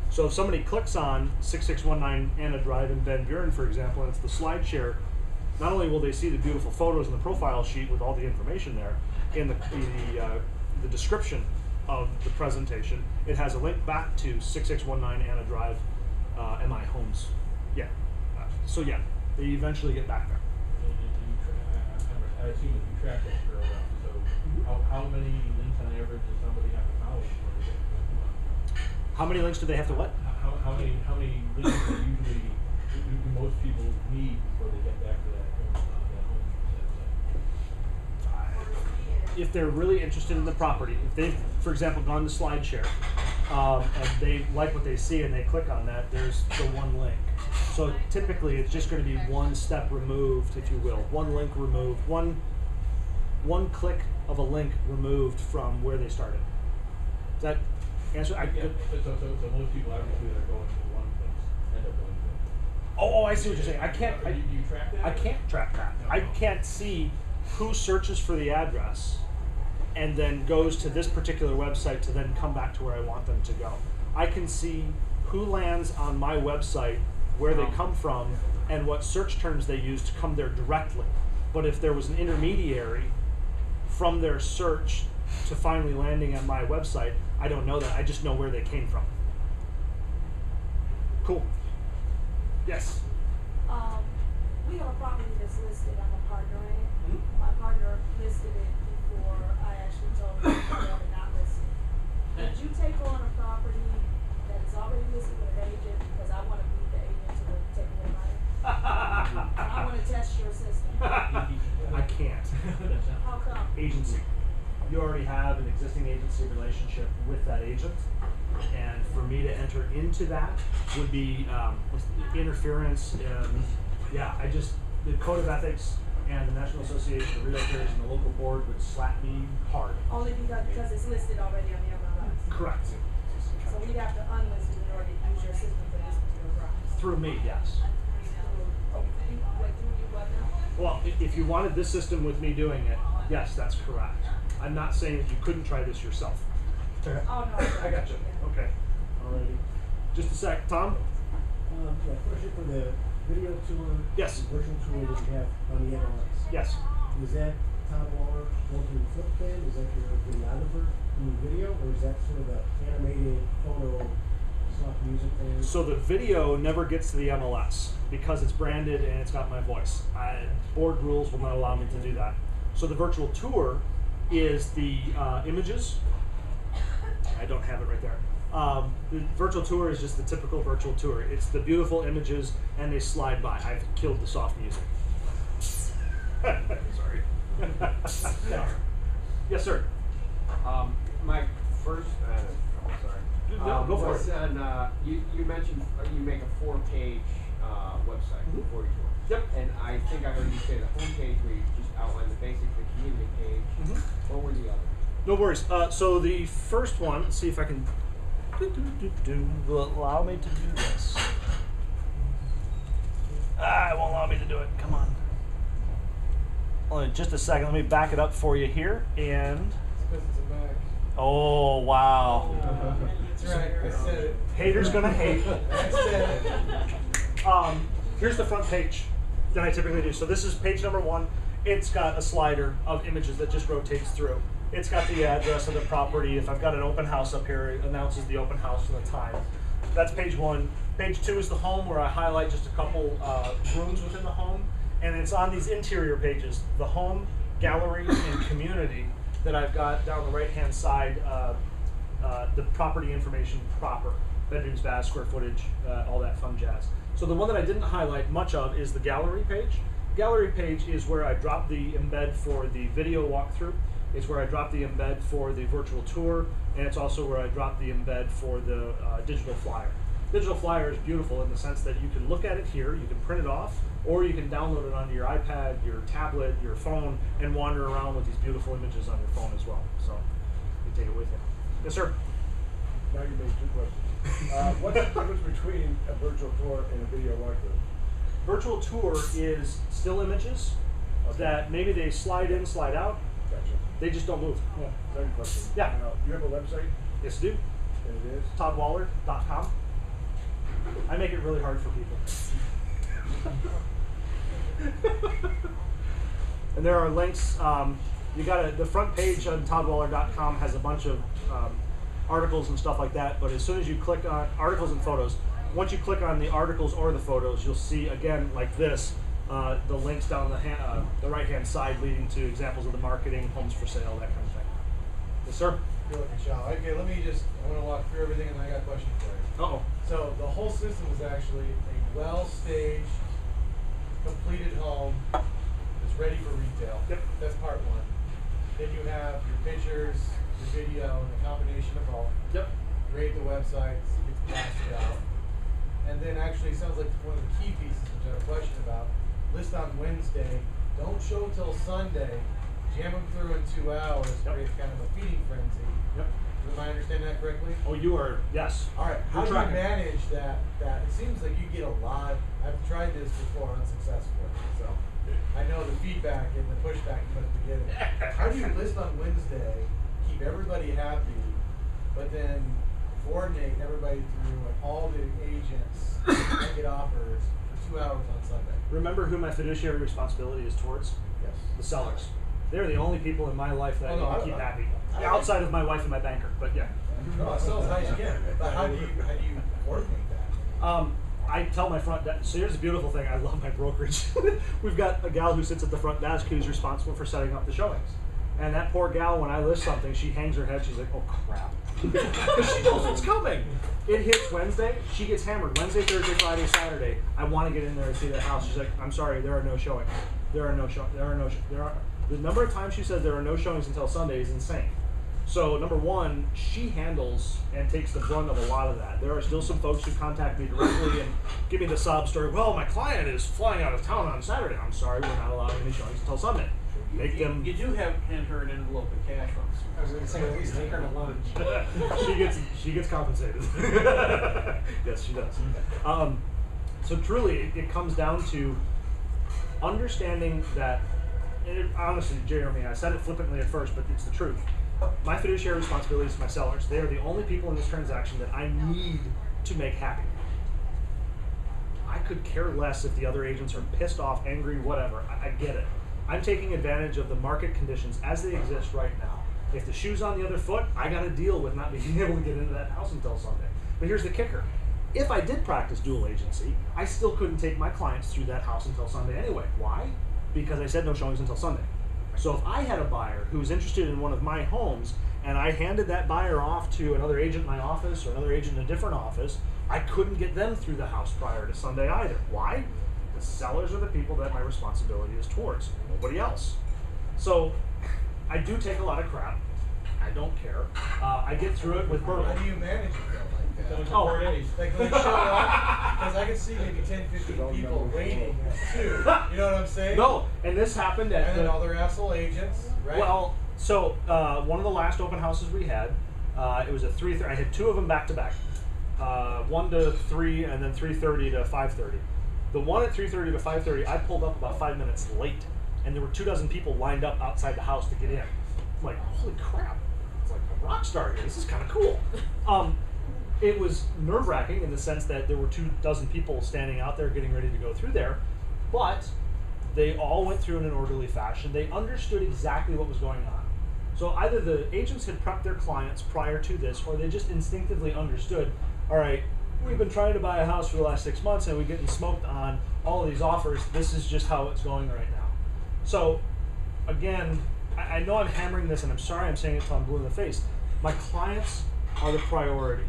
So if somebody clicks on 6619 Anna Drive in Van Buren, for example, and it's the SlideShare, not only will they see the beautiful photos in the profile sheet with all the information there, in the description of the presentation, it has a link back to 6619 Anna Drive, MI Homes. Yeah. So yeah, they eventually get back there. I assume that you track that for a while. So how many links on average does somebody have to follow before they get How many links do they have to what? how many links do most people need before they get back to that home? If they're really interested in the property, if they've, for example, gone to SlideShare and they like what they see and they click on that, there's the one link. So typically it's just going to be one step removed, if you will, one link removed, one click of a link removed from where they started. Does that answer? So most people obviously that are going to one place end up going to Oh, I see what you're saying. I can't. Do you track that? I can't track that. No. I can't see who searches for the address and then goes to this particular website to then come back to where I want them to go. I can see who lands on my website, where they come from, and what search terms they use to come there directly. But if there was an intermediary from their search to finally landing on my website, I don't know that. I just know where they came from. Cool. Yes. We have a property that's listed. I'm a partner in it. My partner listed it before I actually told him to not list it. Would you take on a property that is already listed with an agent because I want to beat the agent to take more money? I want to test your system. I can't. How come? Agency. You already have an existing agency relationship with that agent, and for me to enter into that would be interference. Yeah, the Code of Ethics and the National Association of Realtors and the local board would slap me hard. Only because it's listed already on the MLS. Correct. So we'd have to unlist it in order to use your system for this particular property. Through me, yes. Oh, wait, through you what now? Well, if you wanted this system with me doing it, yes, that's correct. I'm not saying that you couldn't try this yourself. Oh, no. I got you. Okay. Alrighty. Just a sec. Tom? Yeah, question for the video tour. Yes. The virtual tour that you have on the MLS. Yes. Is that Todd Waller going through the flip band? Is that your videographer doing video? Or is that sort of an animated photo, soft music thing? So the video never gets to the MLS because it's branded and it's got my voice. Board rules will not allow me to do that. So the virtual tour is the images. I don't have it right there. The virtual tour is just the typical virtual tour. It's the beautiful images and they slide by. I've killed the soft music. Sorry. Yes, sir. My first, sorry. No, go for was it. on, you mentioned you make a 4-page website before you tour. Yep. And I think I heard you say the home page where you just outline the basics, the community page. What were the others? No worries. So the first one, let's see if I can will allow me to do this. It won't allow me to do it. Come on. Only just a second. Let me back it up for you here. And It's because it's a Mac. oh wow, That's right, I said it. haters gonna hate. I said it. Here's the front page that I typically do. So this is page number 1. It's got a slider of images that just rotates through. It's got the address of the property. If I've got an open house up here, it announces the open house and the time. That's page 1. Page 2 is the home, where I highlight just a couple rooms within the home. And it's on these interior pages, the home, gallery, and community, that I've got down the right-hand side, the property information proper. Bedrooms, baths, square footage, all that fun jazz. So the one that I didn't highlight much of is the gallery page. gallery page is where I drop the embed for the video walkthrough. It's where I drop the embed for the virtual tour, and it's also where I drop the embed for the digital flyer. Digital flyer is beautiful in the sense that you can look at it here, you can print it off, or you can download it onto your iPad, your tablet, your phone, and wander around with these beautiful images on your phone as well. So you take it with you. Yes, sir? Now you made 2 questions. What's the difference between a virtual tour and a video walkthrough? Virtual tour is still images that maybe they slide in, slide out. Gotcha. They just don't move. Yeah. Second question. Yeah. You have a website? Yes, I do. And it is? ToddWaller.com. I make it really hard for people. And there are links. You got the front page on ToddWaller.com has a bunch of articles and stuff like that. But as soon as you click on articles and photos, once you click on the articles or the photos, you'll see again like this the links down the right-hand side leading to examples of the marketing, homes for sale, that kind of thing. Yes, sir. You're looking shallow. Okay, let me just. I want to walk through everything, and I got a question for you. Uh-oh. So the whole system is actually a well-staged, completed home that's ready for retail. Yep. That's part 1. Then you have your pictures, your video, and a combination of all. Yep. Create the websites, gets blasted out. And then actually, it sounds like one of the key pieces, which I have a question about, list on Wednesday, don't show till Sunday, jam them through in 2 hours, Yep. create kind of a feeding frenzy. Yep. Am I understanding that correctly? Oh, you are, yes. All right. How You're do you tracking. manage that? It seems like you get a lot. I've tried this before unsuccessfully, so I know the feedback and the pushback you must be getting. How do you list on Wednesday, keep everybody happy, but then coordinate everybody through and all the agents make it offers for 2 hours on Sunday? Remember who my fiduciary responsibility is towards? Yes. The sellers. They're the only people in my life that I Oh, no, need to keep happy. Outside of my wife and my banker, but yeah. No, it's still as high as you can. But how do you coordinate that? I tell my front desk, so here's the beautiful thing, I love my brokerage. We've got a gal who sits at the front desk who's responsible for setting up the showings. And that poor gal, when I list something, she hangs her head, she's like, oh crap. Because she knows what's coming. It hits Wednesday, she gets hammered. Wednesday, Thursday, Friday, Saturday, I want to get in there and see the house. She's like, I'm sorry, there are no showings. The number of times she says there are no showings until Sunday is insane. So number 1, she handles and takes the brunt of a lot of that. There are still some folks who contact me directly and give me the sob story. Well, my client is flying out of town on Saturday. I'm sorry, we're not allowing any showings until Sunday. Make them. You do hand her an envelope of cash once. I was going to say, at least take her to lunch. she gets compensated. Yes, she does. So truly, it comes down to understanding that. Honestly, Jeremy, I said it flippantly at first, but it's the truth. My fiduciary responsibility is to my sellers. They are the only people in this transaction that I need to make happy. I could care less if the other agents are pissed off, angry, whatever. I get it. I'm taking advantage of the market conditions as they exist right now. If the shoe's on the other foot, I got to deal with not being able to get into that house until Sunday. But here's the kicker. If I did practice dual agency, I still couldn't take my clients through that house until Sunday anyway. Why? Because I said no showings until Sunday. So if I had a buyer who was interested in one of my homes and I handed that buyer off to another agent in my office or another agent in a different office, I couldn't get them through the house prior to Sunday either. Why? The sellers are the people that my responsibility is towards, nobody else. So I do take a lot of crap. I don't care. I get through it with How bourbon. do you manage it though? Like that? Oh. 4 days. Like when you show up, because I can see maybe 10, 15 people waiting too. You know what I'm saying? No, and this happened at And then the, all their asshole agents, right? well, so one of the last open houses we had, it was a 3:30. I had 2 of them back to back, 1 to 3, and then 3:30 to 5:30. The one at 3:30 to 5:30, I pulled up about 5 minutes late, and there were 24 people lined up outside the house to get in. I'm like, holy crap! It's like a rock star here. This is kind of cool. It was nerve-wracking in the sense that there were 24 people standing out there getting ready to go through there, but they all went through in an orderly fashion. They understood exactly what was going on. So either the agents had prepped their clients prior to this, or they just instinctively understood, all right, we've been trying to buy a house for the last 6 months and we're getting smoked on all of these offers. This is just how it's going right now. So again, I know I'm hammering this and I'm sorry I'm saying it till I'm blue in the face. My clients are the priority.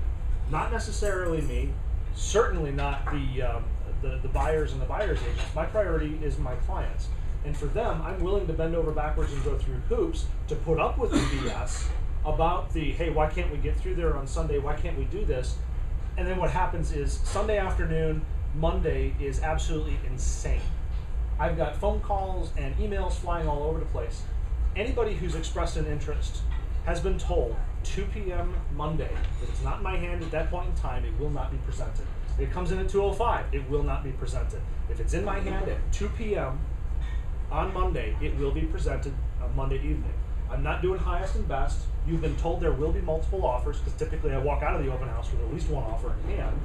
Not necessarily me, certainly not the the buyers and the buyer's agents. My priority is my clients. And for them, I'm willing to bend over backwards and go through hoops to put up with the BS about the, hey, why can't we get through there on Sunday? Why can't we do this? And then what happens is Sunday afternoon, Monday is absolutely insane. I've got phone calls and emails flying all over the place. Anybody who's expressed an interest has been told 2 p.m. Monday that it's not in my hand at that point in time, it will not be presented. If it comes in at 2:05, it will not be presented. If it's in my hand at 2 p.m. on Monday, it will be presented on Monday evening. I'm not doing highest and best. You've been told there will be multiple offers, because typically I walk out of the open house with at least one offer in hand.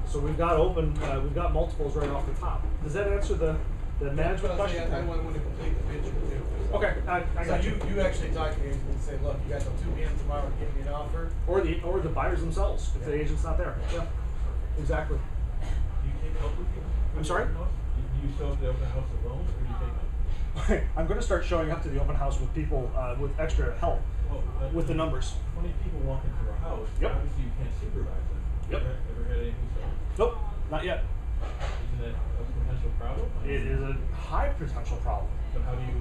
So we've got multiples right off the top. Does that answer the management question? I want to complete the picture too. Okay, I got So you. you actually talk to the agent and say, look, you got till 2 p.m. tomorrow to get me an offer. Or the buyers themselves, if the agent's not there. Yeah, exactly. Do you take help with you? I'm sorry? Do you show up to the open house alone, or do you take help? I'm going to start showing up to the open house with people with extra help with the numbers. 20 people walk into a house, Yep. obviously you can't supervise them. Yep. Ever had anything so? Nope, not yet. Isn't that a potential problem? It is a high potential problem. But how do you,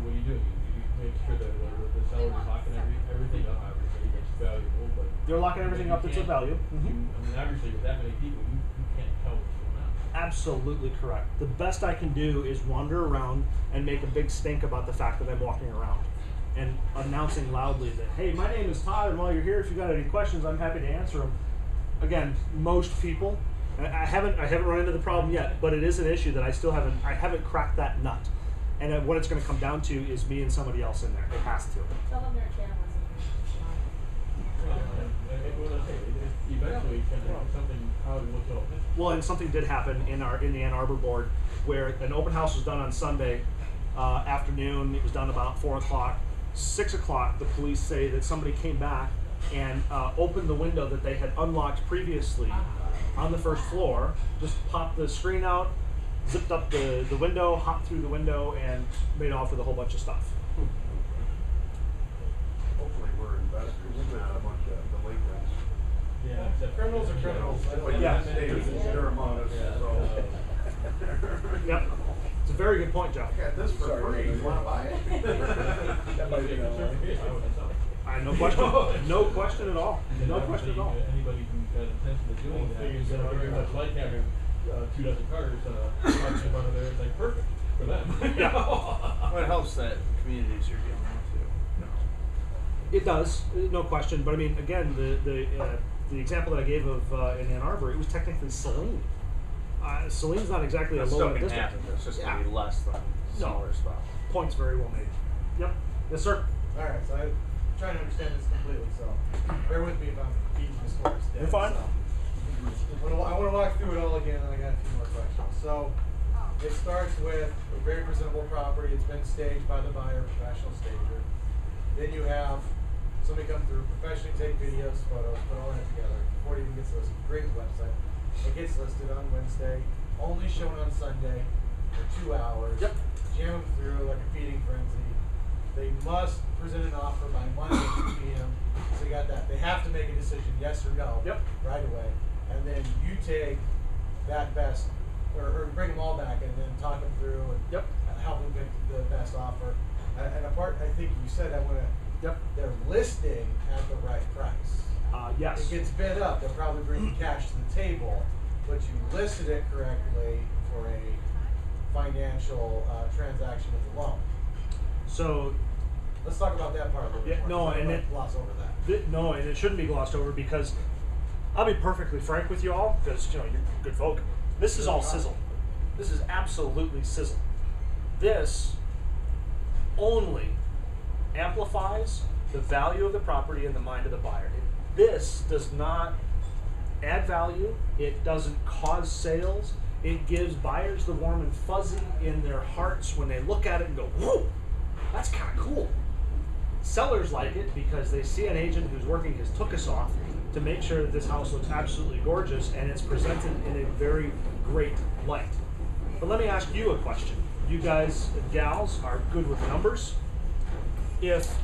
what do you do? You make sure that the seller is locking everything up, obviously, that's valuable, but. They're locking everything up that's of value. I mean, obviously, with that many people, you can't tell what's going on. Absolutely correct. The best I can do is wander around and make a big stink about the fact that I'm walking around and announcing loudly that, hey, my name is Todd, and while you're here, if you got any questions, I'm happy to answer them. Again, most people, and I haven't run into the problem yet, but it is an issue that I haven't cracked that nut. And what it's going to come down to is me and somebody else in there. It has to. Tell them their cameras in Well, eventually, something probably will tell. Well, and something did happen in the Ann Arbor board where an open house was done on Sunday afternoon. It was done about 4 o'clock. 6 o'clock, the police say that somebody came back and opened the window that they had unlocked previously on the first floor, just popped the screen out, zipped up the window, hopped through the window, and made off with a whole bunch of stuff. Hopefully we're investors, not a bunch of delinquents. Yeah, except Criminals are criminals. But Yeah. they're among us, so. Yep. It's a very good point, Jeff. I got this for free, you wanna buy it? That might be No question. No question at all. No question at all. Anybody who's got intention of doing that is very much like having 2 dozen cars parked in front of there. It's like perfect for them. Yeah. Well, it helps that communities you're dealing with too. It does, no question. But I mean, again, the example that I gave of in Ann Arbor, it was technically Saline. Saline's not exactly That a still low can district. happen, it's just Yeah. gonna be less than smaller spot. Points very well made. Yep. Yes, sir. All right, so I'm trying to understand this completely, so bear with me if I'm beating this horse dead. You're fine. So. I want to walk through it all again, and I got a few more questions. So it starts with a very presentable property. It's been staged by the buyer, professional stager. Then you have somebody come through, professionally take videos, photos, put all that together before it even gets listed. Great website. It gets listed on Wednesday, only shown on Sunday for 2 hours. Yep. Jam them through like a feeding frenzy. They must present an offer by Monday 2 p.m. So you got that. They have to make a decision, yes or no, Yep. right away. And then you take that best, or bring them all back and then talk them through and Yep. help them pick the best offer. And a part, I think you said, Yep. they're listing at the right price. Yes. It gets bid up, they'll probably bring cash to the table, but you listed it correctly for a financial transaction with a loan. So, Let's talk about that part a little bit Yeah, more. no, Let's not and let it- gloss over that. no, and it shouldn't be glossed over because I'll be perfectly frank with you all, because you're good folk. This is all sizzle. This is absolutely sizzle. This only amplifies the value of the property in the mind of the buyer. This does not add value. It doesn't cause sales. It gives buyers the warm and fuzzy in their hearts when they look at it and go, whoa, that's kind of cool. Sellers like it because they see an agent who's working his tuchus off to make sure that this house looks absolutely gorgeous and it's presented in a very great light. But let me ask you a question. You guys and gals are good with numbers. If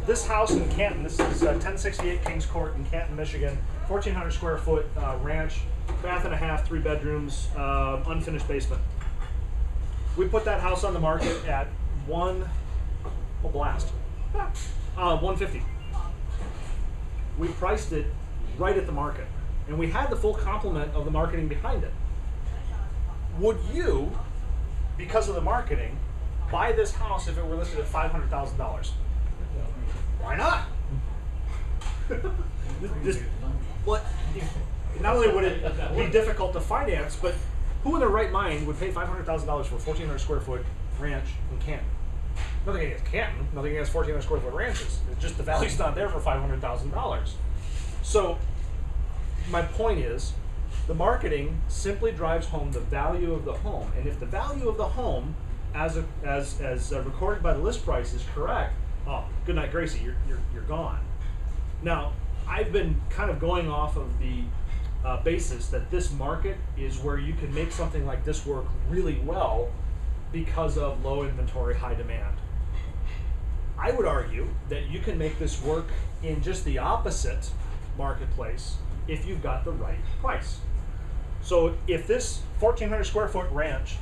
this house in Canton, this is 1068 Kings Court in Canton, Michigan, 1,400 square foot ranch, bath and a half, 3 bedrooms, unfinished basement. We put that house on the market at 150. We priced it right at the market, and we had the full complement of the marketing behind it. Would you, because of the marketing, buy this house if it were listed at $500,000? Why not? Well, not only would it be difficult to finance, but who in their right mind would pay $500,000 for a 1,400 square foot ranch in Canton? Nothing against Canton, nothing against 1,400 square foot ranches. It's just the value's not there for $500,000. So my point is, the marketing simply drives home the value of the home, and if the value of the home, as recorded by the list price, is correct, oh, good night, Gracie, you're gone. Now, I've been kind of going off of the basis that this market is where you can make something like this work really well because of low inventory, high demand. I would argue that you can make this work in just the opposite marketplace if you've got the right price. So if this 1,400 square foot ranch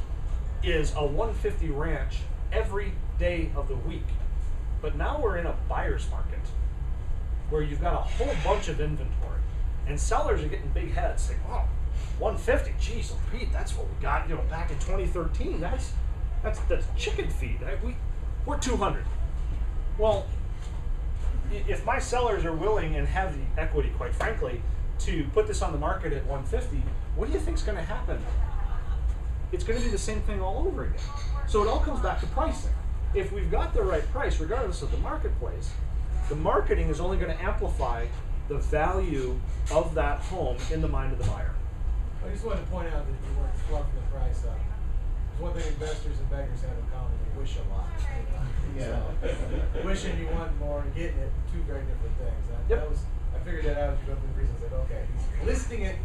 is a 150 ranch every day of the week, but now we're in a buyer's market where you've got a whole bunch of inventory, and sellers are getting big heads saying, "Wow, 150, geez, Pete, that's what we got, back in 2013. That's chicken feed. We're 200." Well, if my sellers are willing and have the equity, quite frankly, to put this on the market at 150, what do you think is going to happen? It's going to be the same thing all over again. So it all comes back to pricing. If we've got the right price, regardless of the marketplace, the marketing is only going to amplify the value of that home in the mind of the buyer. I just wanted to point out that you weren't fluffing the price up. There's one thing investors and beggars have in common: they wish a lot. Yeah. So, wishing you want more and getting it, two very different things. Yep. I figured that out as you go through the reasons. Said, okay, he's listing it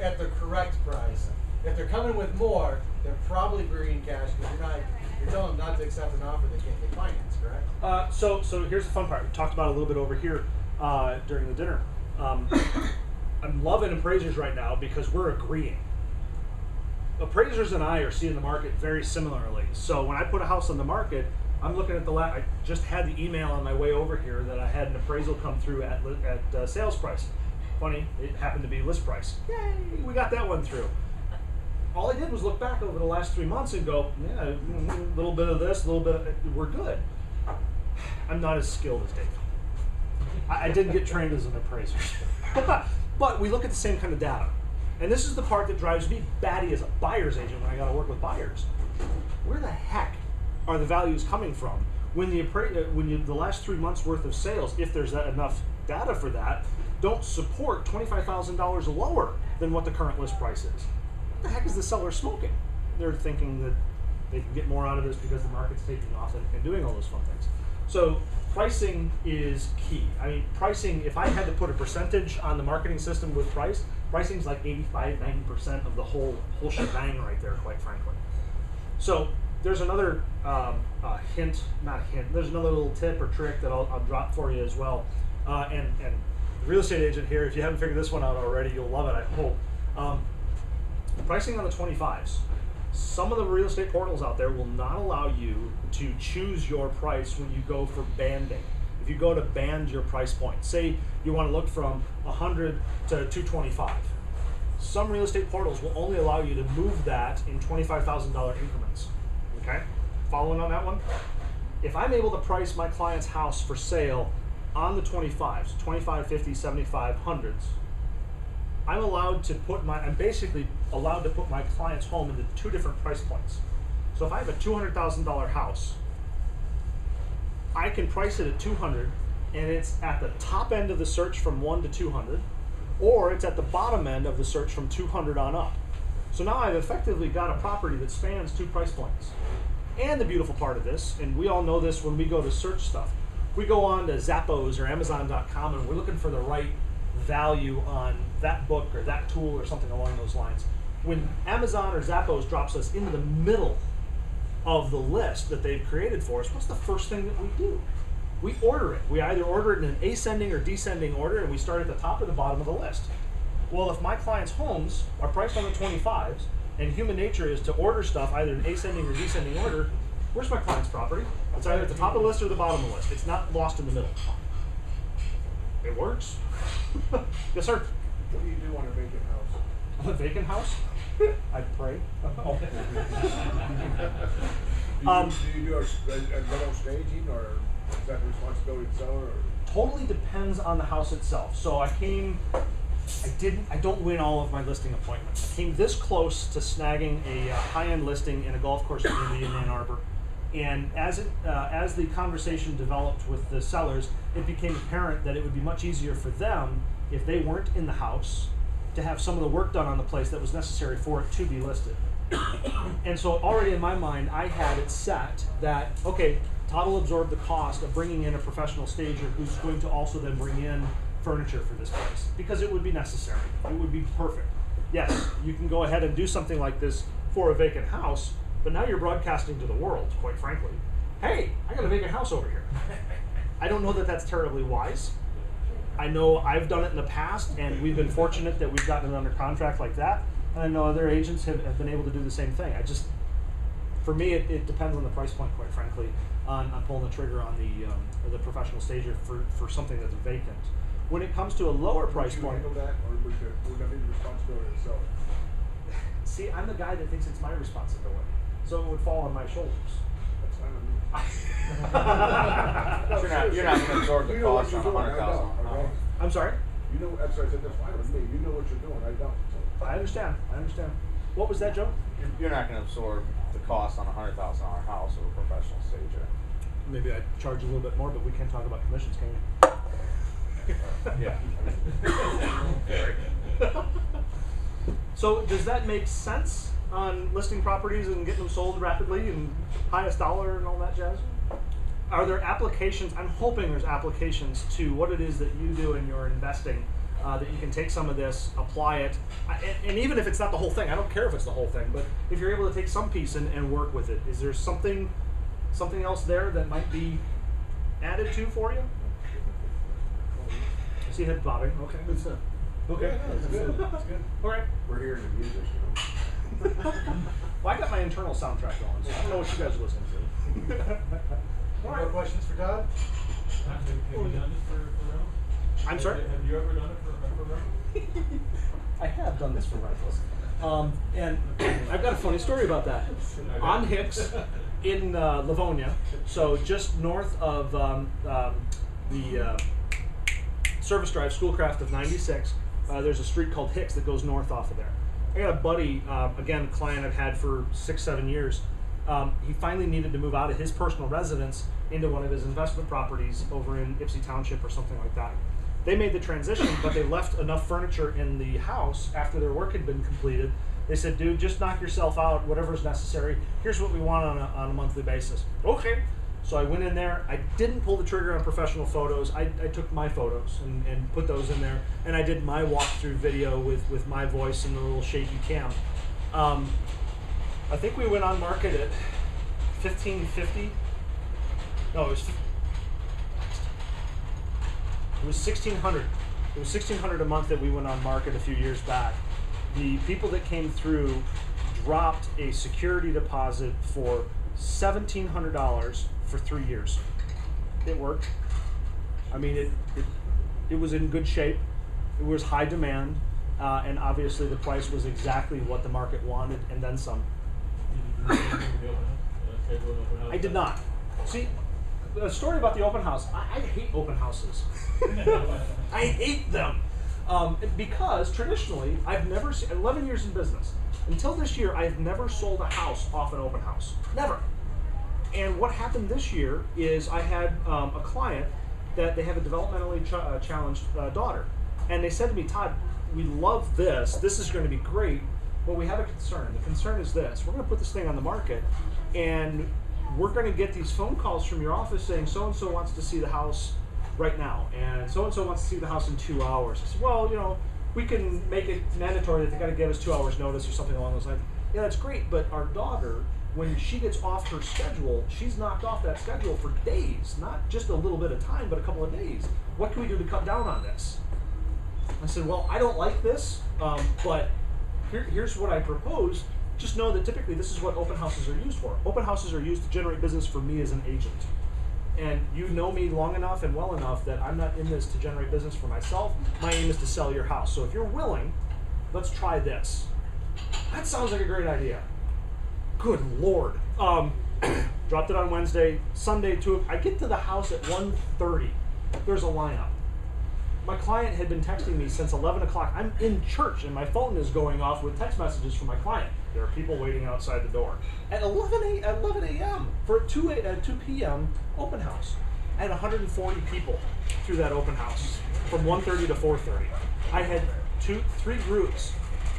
at the correct price. If they're coming with more, they're probably bringing cash because you're telling them not to accept an offer they can't get financed, correct? So here's the fun part. We talked about it a little bit over here during the dinner. I'm loving appraisers right now because we're agreeing. Appraisers and I are seeing the market very similarly. So when I put a house on the market, I'm looking at I just had the email on my way over here that I had an appraisal come through at sales price. Funny, it happened to be list price. Yay, we got that one through. All I did was look back over the last 3 months and go, yeah, a little bit of this, a little bit of we're good. I'm not as skilled as Dave. I didn't get trained as an appraiser. But we look at the same kind of data. And this is the part that drives me batty as a buyer's agent when I got to work with buyers. Where the heck are the values coming from when the last 3 months worth of sales, if there's enough data for that, don't support $25,000 lower than what the current list price is? What the heck is the seller smoking? They're thinking that they can get more out of this because the market's taking off and doing all those fun things. So pricing is key. I mean, pricing, if I had to put a percentage on the marketing system with pricing's like 85-90% of the whole shebang right there, quite frankly. So there's another there's another little tip or trick that I'll drop for you as well. And the real estate agent here, if you haven't figured this one out already, you'll love it, I hope. Pricing on the 25s. Some of the real estate portals out there will not allow you to choose your price when you go for banding. If you go to band your price point, say you want to look from 100 to 225. Some real estate portals will only allow you to move that in $25,000 increments. Okay? Following on that one? If I'm able to price my client's house for sale on the 25s, 25, 50, 75, 100s, I'm basically allowed to put my client's home into 2 different price points. So if I have a $200,000 house, I can price it at 200, and it's at the top end of the search from 1 to 200, or it's at the bottom end of the search from 200 on up. So now I've effectively got a property that spans 2 price points. And the beautiful part of this, and we all know this when we go to search stuff, we go on to Zappos or Amazon.com and we're looking for the right value on that book or that tool or something along those lines. When Amazon or Zappos drops us into the middle of the list that they've created for us, what's the first thing that we do? We order it. We either order it in an ascending or descending order, and we start at the top or the bottom of the list. Well, if my clients' homes are priced on the 25s, and human nature is to order stuff either in ascending or descending order, where's my client's property? It's either at the top of the list or the bottom of the list. It's not lost in the middle. It works. Yes, sir. What do you do on a vacant house? On a vacant house? I pray. Do you do a metal staging, or is that the responsibility of the seller? Or? Totally depends on the house itself. So I don't win all of my listing appointments. I came this close to snagging a high-end listing in a golf course community in Ann Arbor. And as the conversation developed with the sellers, it became apparent that it would be much easier for them if they weren't in the house to have some of the work done on the place that was necessary for it to be listed. And so already in my mind, I had it set that, okay, Todd will absorb the cost of bringing in a professional stager who's going to also then bring in furniture for this place, because it would be necessary. It would be perfect. Yes, you can go ahead and do something like this for a vacant house, but now you're broadcasting to the world, quite frankly. Hey, I got a vacant house over here. I don't know that that's terribly wise. I know I've done it in the past, and we've been fortunate that we've gotten it under contract like that. And I know other agents have been able to do the same thing. For me, it depends on the price point, quite frankly, on pulling the trigger on the professional stager for something that's vacant. When it comes to a lower price point, Would you handle that, or would that be the responsibility of the seller? see, I'm the guy that thinks it's my responsibility, so it would fall on my shoulders. That's fine with me. You're not going to absorb the You know what cost you're on doing, I 100,000. don't, okay? I'm sorry? You know, that's why I said that's fine with me. You know what you're doing, I don't. So. I understand. What was that, Joe? You're not going to absorb the cost on a $100,000 house of a professional stager. Maybe I'd charge a little bit more, but we can't talk about commissions, can we? Yeah. So does that make sense on listing properties and getting them sold rapidly and highest dollar and all that jazz? Are there applications? I'm hoping there's applications to what it is that you do in your investing, that you can take some of this, apply it, and even if it's not the whole thing, I don't care if it's the whole thing, but if you're able to take some piece and work with it, is there something else there that might be added to for you? I see head bobbing. Okay. Okay. Yeah, that's good. That's good. All right. We're hearing the music, you know. Well, I got my internal soundtrack going, so I don't know what you guys are listening to. Any more questions for Todd? Have you done this for rental? I'm sorry? Have you ever done it for rental? I have done this for rentals. And I've got a funny story about that. On Hicks in Livonia, so just north of the Service Drive, Schoolcraft of 96, there's a street called Hicks that goes north off of there. I got a buddy, again, a client I've had for 6-7 years. He finally needed to move out of his personal residence into one of his investment properties over in Ypsi Township or something like that. They made the transition, but they left enough furniture in the house after their work had been completed. They said, dude, just knock yourself out, whatever's necessary. Here's what we want on a monthly basis. Okay. So I went in there. I didn't pull the trigger on professional photos. I took my photos and put those in there. And I did my walkthrough video with my voice and the little shaky cam. I think we went on market at $1,550. No, it was $1,600. It was $1,600 a month that we went on market a few years back. The people that came through dropped a security deposit for $1,700 for 3 years. It worked. I mean, it was in good shape. It was high demand, and obviously the price was exactly what the market wanted, and then some. I did not. See, a story about the open house. I hate open houses. I hate them. Because traditionally, I've never seen, 11 years in business, until this year, I've never sold a house off an open house. Never. And what happened this year is I had a client that they have a developmentally challenged daughter. And they said to me, Todd, we love this. This is going to be great, but we have a concern. The concern is this. We're going to put this thing on the market, and we're going to get these phone calls from your office saying so-and-so wants to see the house right now, and so-and-so wants to see the house in 2 hours. I said, well, you know, we can make it mandatory that they got to give us 2 hours notice or something along those lines. Yeah, that's great, but our daughter, when she gets off her schedule, she's knocked off that schedule for days, not just a little bit of time, but a couple of days. What can we do to cut down on this? I said, well, I don't like this, but here's what I propose. Just know that typically this is what open houses are used for. Open houses are used to generate business for me as an agent. And you know me long enough and well enough that I'm not in this to generate business for myself. My aim is to sell your house. So if you're willing, let's try this. That sounds like a great idea. Good Lord. Dropped it on Wednesday, Sunday, I get to the house at 1:30. There's a lineup. My client had been texting me since 11 o'clock. I'm in church and my phone is going off with text messages from my client. There are people waiting outside the door. At 11 a.m. for a 2 p.m. open house. I had 140 people through that open house from 1:30 to 4:30. I had 3 groups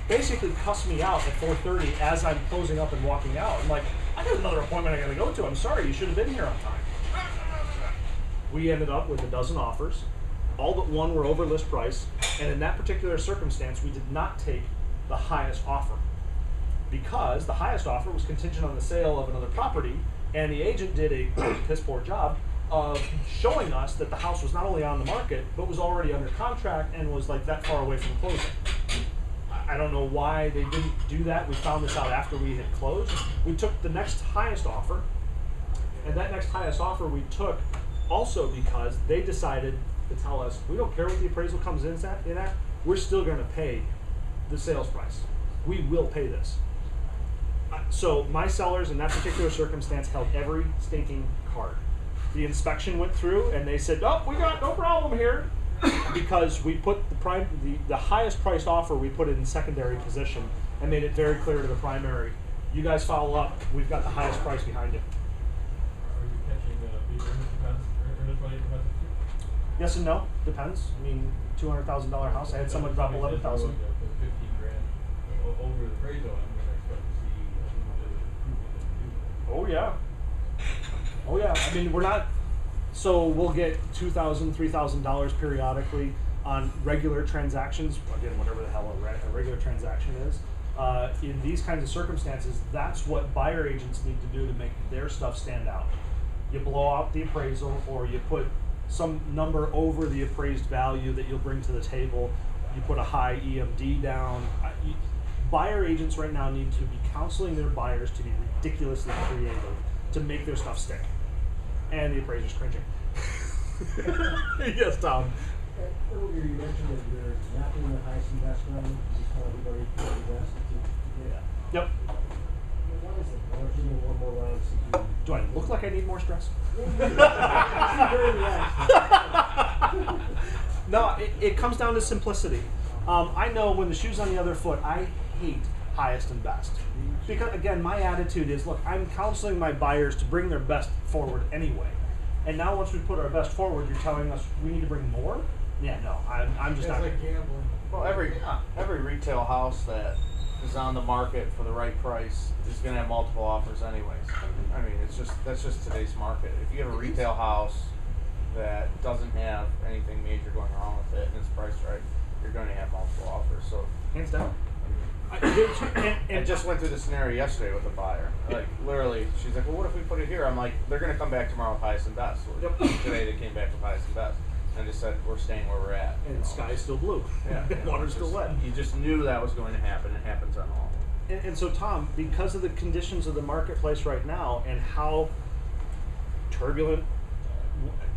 basically cuss me out at 4:30 as I'm closing up and walking out. I'm like, I got another appointment I gotta go to. I'm sorry, you should have been here on time. We ended up with a dozen offers. All but one were over list price, and in that particular circumstance, we did not take the highest offer because the highest offer was contingent on the sale of another property, and the agent did a piss poor job of showing us that the house was not only on the market, but was already under contract and was like that far away from closing. I don't know why they didn't do that. We found this out after we had closed. We took the next highest offer, and that next highest offer we took also because they decided to tell us, we don't care what the appraisal comes in at, we're still going to pay the sales price. We will pay this. So my sellers in that particular circumstance held every stinking card. The inspection went through and they said, oh, we got no problem here, because we put the highest priced offer we put it in secondary position and made it very clear to the primary, you guys follow up, we've got the highest price behind it. Are you catching big earnest money deposits? Yes and no, depends. I mean, $200,000 house, I had someone drop 11,000. 15 grand over the appraisal, I'm going to expect to see a little bit of improvement in Oh yeah. Oh yeah, I mean, we're not, so we'll get $2,000, $3,000 periodically on regular transactions, again, whatever the hell a regular transaction is. In these kinds of circumstances, that's what buyer agents need to do to make their stuff stand out. You blow out the appraisal, or you put some number over the appraised value that you'll bring to the table. You put a high EMD down. Buyer agents right now need to be counseling their buyers to be ridiculously creative to make their stuff stick. And the appraiser's cringing. Yes, Tom. Earlier you mentioned that you're not doing the highest and best round. You just tell everybody to do the best to get. Yep. Why is it? Why don't you do one more round? Do I look like I need more stress? No, it comes down to simplicity. I know when the shoe's on the other foot, I hate highest and best. Because again, my attitude is, look, I'm counseling my buyers to bring their best forward anyway. And now once we put our best forward, you're telling us we need to bring more? Yeah, no, I'm just not. It's like gambling. Well, every retail house that is on the market for the right price is going to have multiple offers anyways. I mean, that's just today's market. If you have a retail house that doesn't have anything major going wrong with it and it's priced right, you're going to have multiple offers. So Hands down. I just went through the scenario yesterday with a buyer. Like literally, she's like, "Well, what if we put it here?" I'm like, "They're going to come back tomorrow with highest and best." So today they came back with highest and best, and just said, "We're staying where we're at." And the sky's still blue. Yeah, Water's still wet. You just knew that was going to happen. It happens on all. And so, Tom, because of the conditions of the marketplace right now and how turbulent,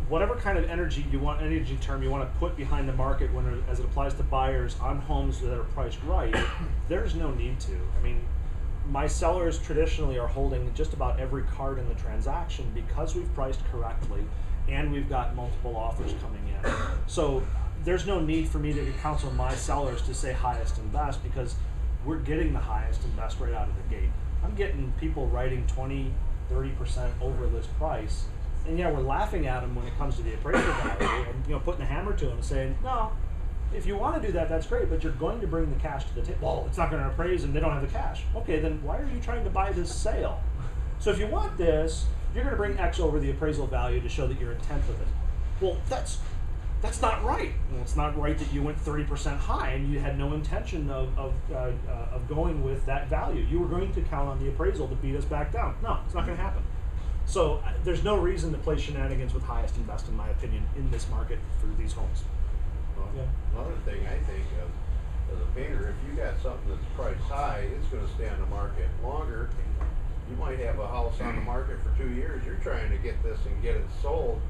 whatever kind of energy term you want to put behind the market as it applies to buyers on homes that are priced right, there's no need to. I mean, my sellers traditionally are holding just about every card in the transaction because we've priced correctly and we've got multiple offers coming in. So there's no need for me to counsel my sellers to say highest and best because we're getting the highest and best right out of the gate. I'm getting people writing 20, 30% over list price. And yeah, we're laughing at them when it comes to the appraisal value and putting a hammer to them and saying, no, if you want to do that, that's great, but you're going to bring the cash to the table. Well, it's not going to appraise and they don't have the cash. Okay, then why are you trying to buy this sale? So if you want this, you're going to bring X over the appraisal value to show that you're intent with it. Well, that's not right. Well, it's not right that you went 30% high and you had no intention of going with that value. You were going to count on the appraisal to beat us back down. No, it's not going to happen. So there's no reason to play shenanigans with highest and best, in my opinion, in this market for these homes. Yeah. Another thing I think as a painter, if you got something that's priced high, it's gonna stay on the market longer. You might have a house on the market for 2 years, you're trying to get this and get it sold,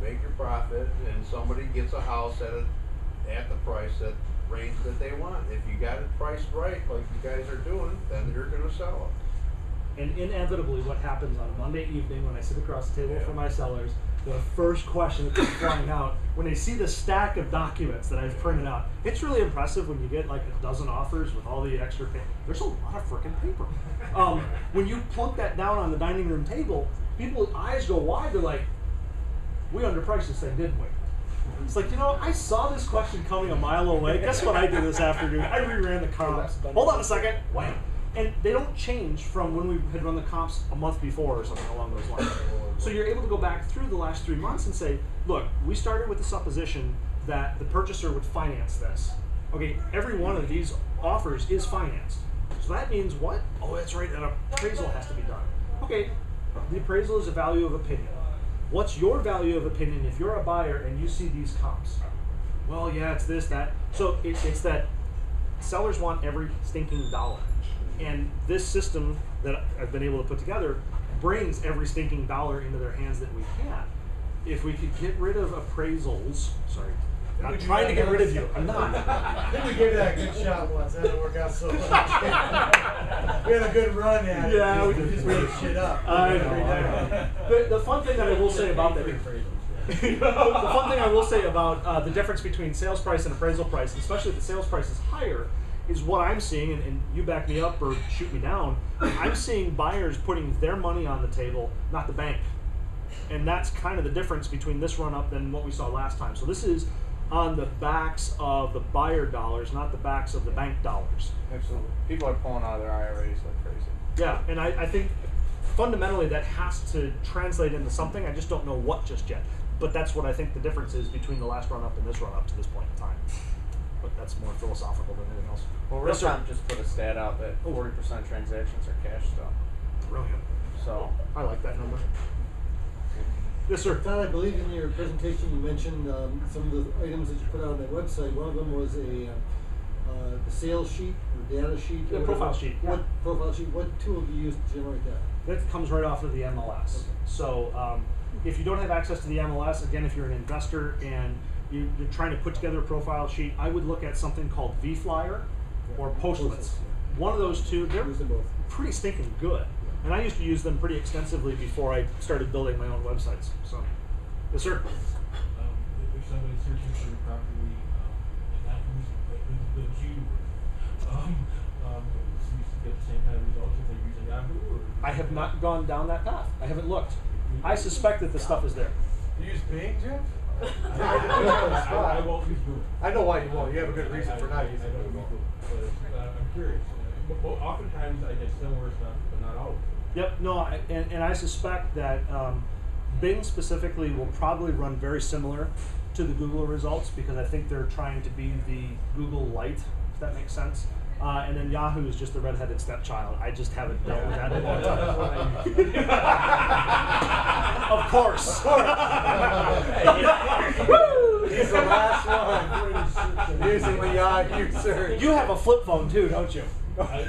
make your profit, and somebody gets a house at the price that range that they want. If you got it priced right, like you guys are doing, then you're gonna sell it. And inevitably, what happens on a Monday evening when I sit across the table from my sellers, the first question that comes flying out when they see the stack of documents that I've printed out. It's really impressive when you get like a dozen offers with all the extra paper. There's a lot of freaking paper. When you plunk that down on the dining room table, people's eyes go wide. They're like, "We underpriced this thing, didn't we?" It's like, I saw this question coming a mile away. Guess what I did this afternoon? I reran the comps. Hold on a second. Wham. And they don't change from when we had run the comps a month before or something along those lines. So you're able to go back through the last 3 months and say, look, we started with the supposition that the purchaser would finance this. Okay, every one of these offers is financed. So that means what? Oh, that's right, an appraisal has to be done. Okay, the appraisal is a value of opinion. What's your value of opinion if you're a buyer and you see these comps? Well, yeah, it's this, that. So it's that sellers want every stinking dollar. And this system that I've been able to put together brings every stinking dollar into their hands that we can. If we could get rid of appraisals, sorry, I'm trying to get rid of you, I'm not. I think we gave that a good shot once, that didn't work out so well. We had a good run at it. Yeah, we just made shit up. I know. The fun thing that I will say about that, the fun thing I will say about the difference between sales price and appraisal price, especially if the sales price is higher, is what I'm seeing, and you back me up or shoot me down, I'm seeing buyers putting their money on the table, not the bank. And that's kind of the difference between this run up than what we saw last time. So this is on the backs of the buyer dollars, not the backs of the bank dollars. Absolutely. People are pulling out of their IRAs like crazy. Yeah, and I think fundamentally that has to translate into something. I just don't know what just yet. But that's what I think the difference is between the last run up and this run up to this point in time. But that's more philosophical than anything else. Well, Yes, sir. Restaurant just put a stat out that 40% of transactions are cash still. Brilliant. So I like that number. Yes, sir. Todd, I believe in your presentation you mentioned some of the items that you put out on that website. One of them was the sales sheet or data sheet. The profile sheet. Yeah. What profile sheet? What tool do you use to generate that? That comes right off of the MLS. Okay. So if you don't have access to the MLS, again, if you're an investor and you're trying to put together a profile sheet, I would look at something called vFlyer or Postlets. One of those two, they're Use them both. pretty stinking good. And I used to use them pretty extensively before I started building my own websites. So, yes, sir. If somebody's searching for your property, and not using the cube, you get the same kind of results if they're using Yahoo, or? I have not gone down that path. I haven't looked. I suspect that the stuff is there. You use Bing, Jeff? I won't use Google. I know why you won't. You have a good reason for not using I don't Google. use Google, but I'm curious. Oftentimes I get similar stuff, but not always. Yep, no, and I suspect that Bing specifically will probably run very similar to the Google results because I think they're trying to be the Google Lite, if that makes sense. And then Yahoo is just the redheaded stepchild. I just haven't dealt with that in a long time. Of course. He's the last one. Using the Yahoo search. You have a flip phone too, don't you? No, I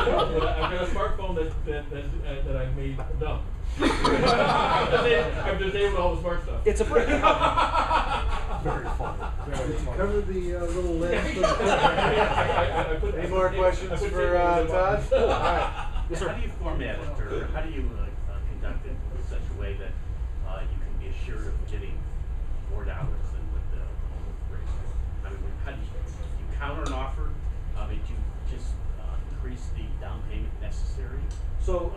don't, but I've got a smartphone that I've made dumb. I've disabled all the smart stuff. It's a pretty very funny. Very funny. Cover the little list. Any more questions for Todd? All right. Yes, sir. How do you format it, or how do you conduct it in such a way that you can be assured of getting more dollars than what the home appraisal? I mean, how do you counter an offer? Do you just increase the down payment necessary? So,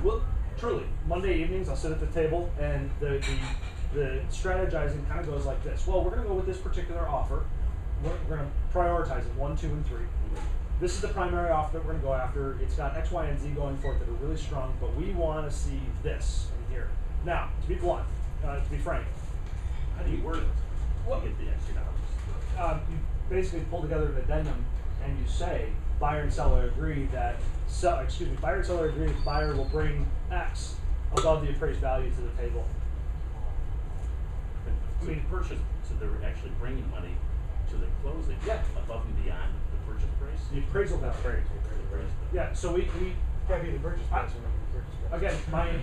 well, truly, Monday evenings I'll sit at the table and the strategizing kind of goes like this. Well, we're going to go with this particular offer. We're going to prioritize it 1, 2, and 3. This is the primary offer that we're going to go after. It's got X, Y, and Z going for it that are really strong, but we want to see this in here. Now, to be blunt, to be frank, How do you word it to get the extra dollars? you basically pull together an addendum and you say buyer and seller agree that buyer and seller agree that buyer will bring X above the appraised value to the table. I mean, purchase, so they're actually bringing money to the closing. Yeah. Above and beyond the purchase price. the appraisal value. Yeah, so we Gotta be the purchase price or the purchase price. again,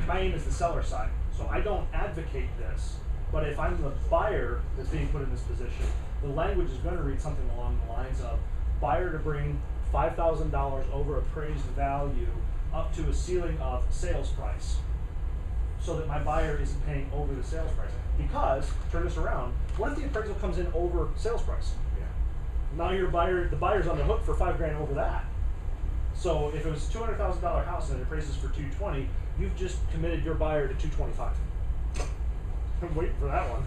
my aim is the seller side. So I don't advocate this, but if I'm the buyer that's being put in this position, the language is going to read something along the lines of buyer to bring $5,000 over appraised value up to a ceiling of sales price, so that my buyer isn't paying over the sales price. Because, turn this around, what if the appraisal comes in over sales price? Now the buyer's on the hook for $5,000 over that. So if it was $200,000 house and it appraises for $220,000, you've just committed your buyer to $225,000. I'm waiting for that one.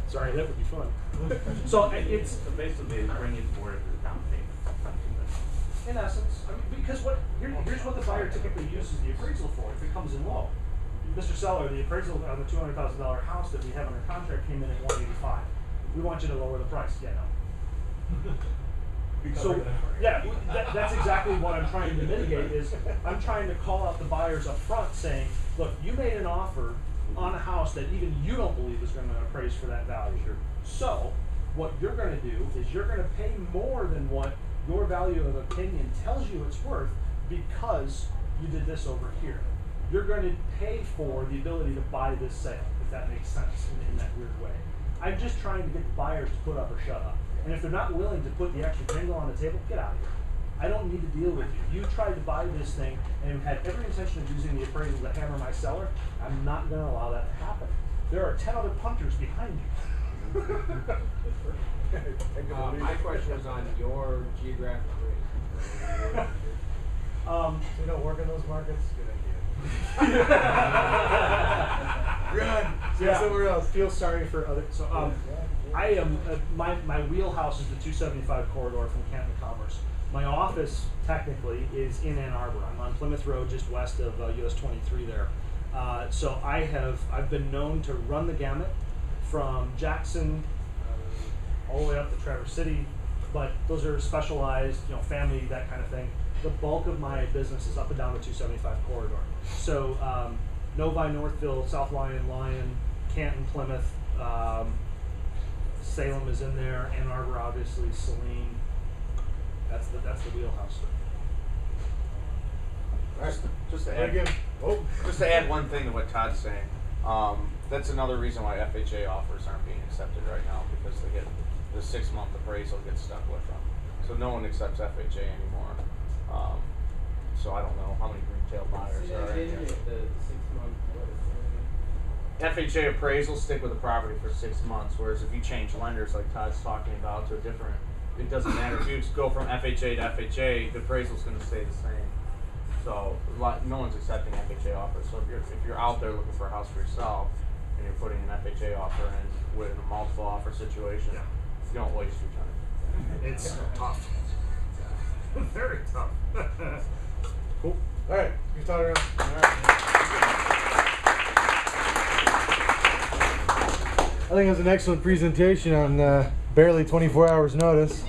Sorry, that would be fun. So it's So basically, they bring in more of the down payment. in essence, I mean, because here's what the buyer typically uses the appraisal for if it comes in low. Mr. Seller, the appraisal on the $200,000 house that we have under contract came in at $185,000. We want you to lower the price. Yeah, no. So yeah, that's exactly what I'm trying to mitigate. Is I'm trying to call out the buyers up front, saying, look, you made an offer on a house that even you don't believe is going to appraise for that value. So what you're going to do is you're going to pay more than what your value of opinion tells you it's worth, because you did this over here. You're going to pay for the ability to buy this sale, if that makes sense in that weird way. I'm just trying to get the buyers to put up or shut up. And if they're not willing to put the extra jingle on the table, get out of here. I don't need to deal with you. You tried to buy this thing and had every intention of using the appraisal to hammer my seller. I'm not going to allow that to happen. There are 10 other punters behind you. My question was on your geographic range. So you don't work in those markets? Good idea. Run! Yeah. Somewhere else. Feel sorry for other. So I am my wheelhouse is the 275 corridor from Canton to Commerce. My office technically is in Ann Arbor. I'm on Plymouth Road, just west of US 23 there. So I've been known to run the gamut from Jackson all the way up to Traverse City, but those are specialized, family, that kind of thing. The bulk of my business is up and down the 275 corridor. So Novi, Northville, South Lyon, Canton, Plymouth, Salem is in there, Ann Arbor, obviously, Saline. That's the wheelhouse. Just to Very add, good. just to add one thing to what Todd's saying, that's another reason why FHA offers aren't being accepted right now, because they get the 6-month appraisal gets stuck with them. So no one accepts FHA anymore. So I don't know how many retail buyers are in here. FHA appraisals stick with the property for 6 months, whereas if you change lenders like Todd's talking about to a different, it doesn't matter. If you just go from FHA to FHA, the appraisal's going to stay the same. So no one's accepting FHA offers. So if you're out there looking for a house for yourself and you're putting an FHA offer in with a multiple offer situation, don't waste your time. It's tough. Very tough. Cool. All right, you thought around. I think it was an excellent presentation on barely 24 hours notice.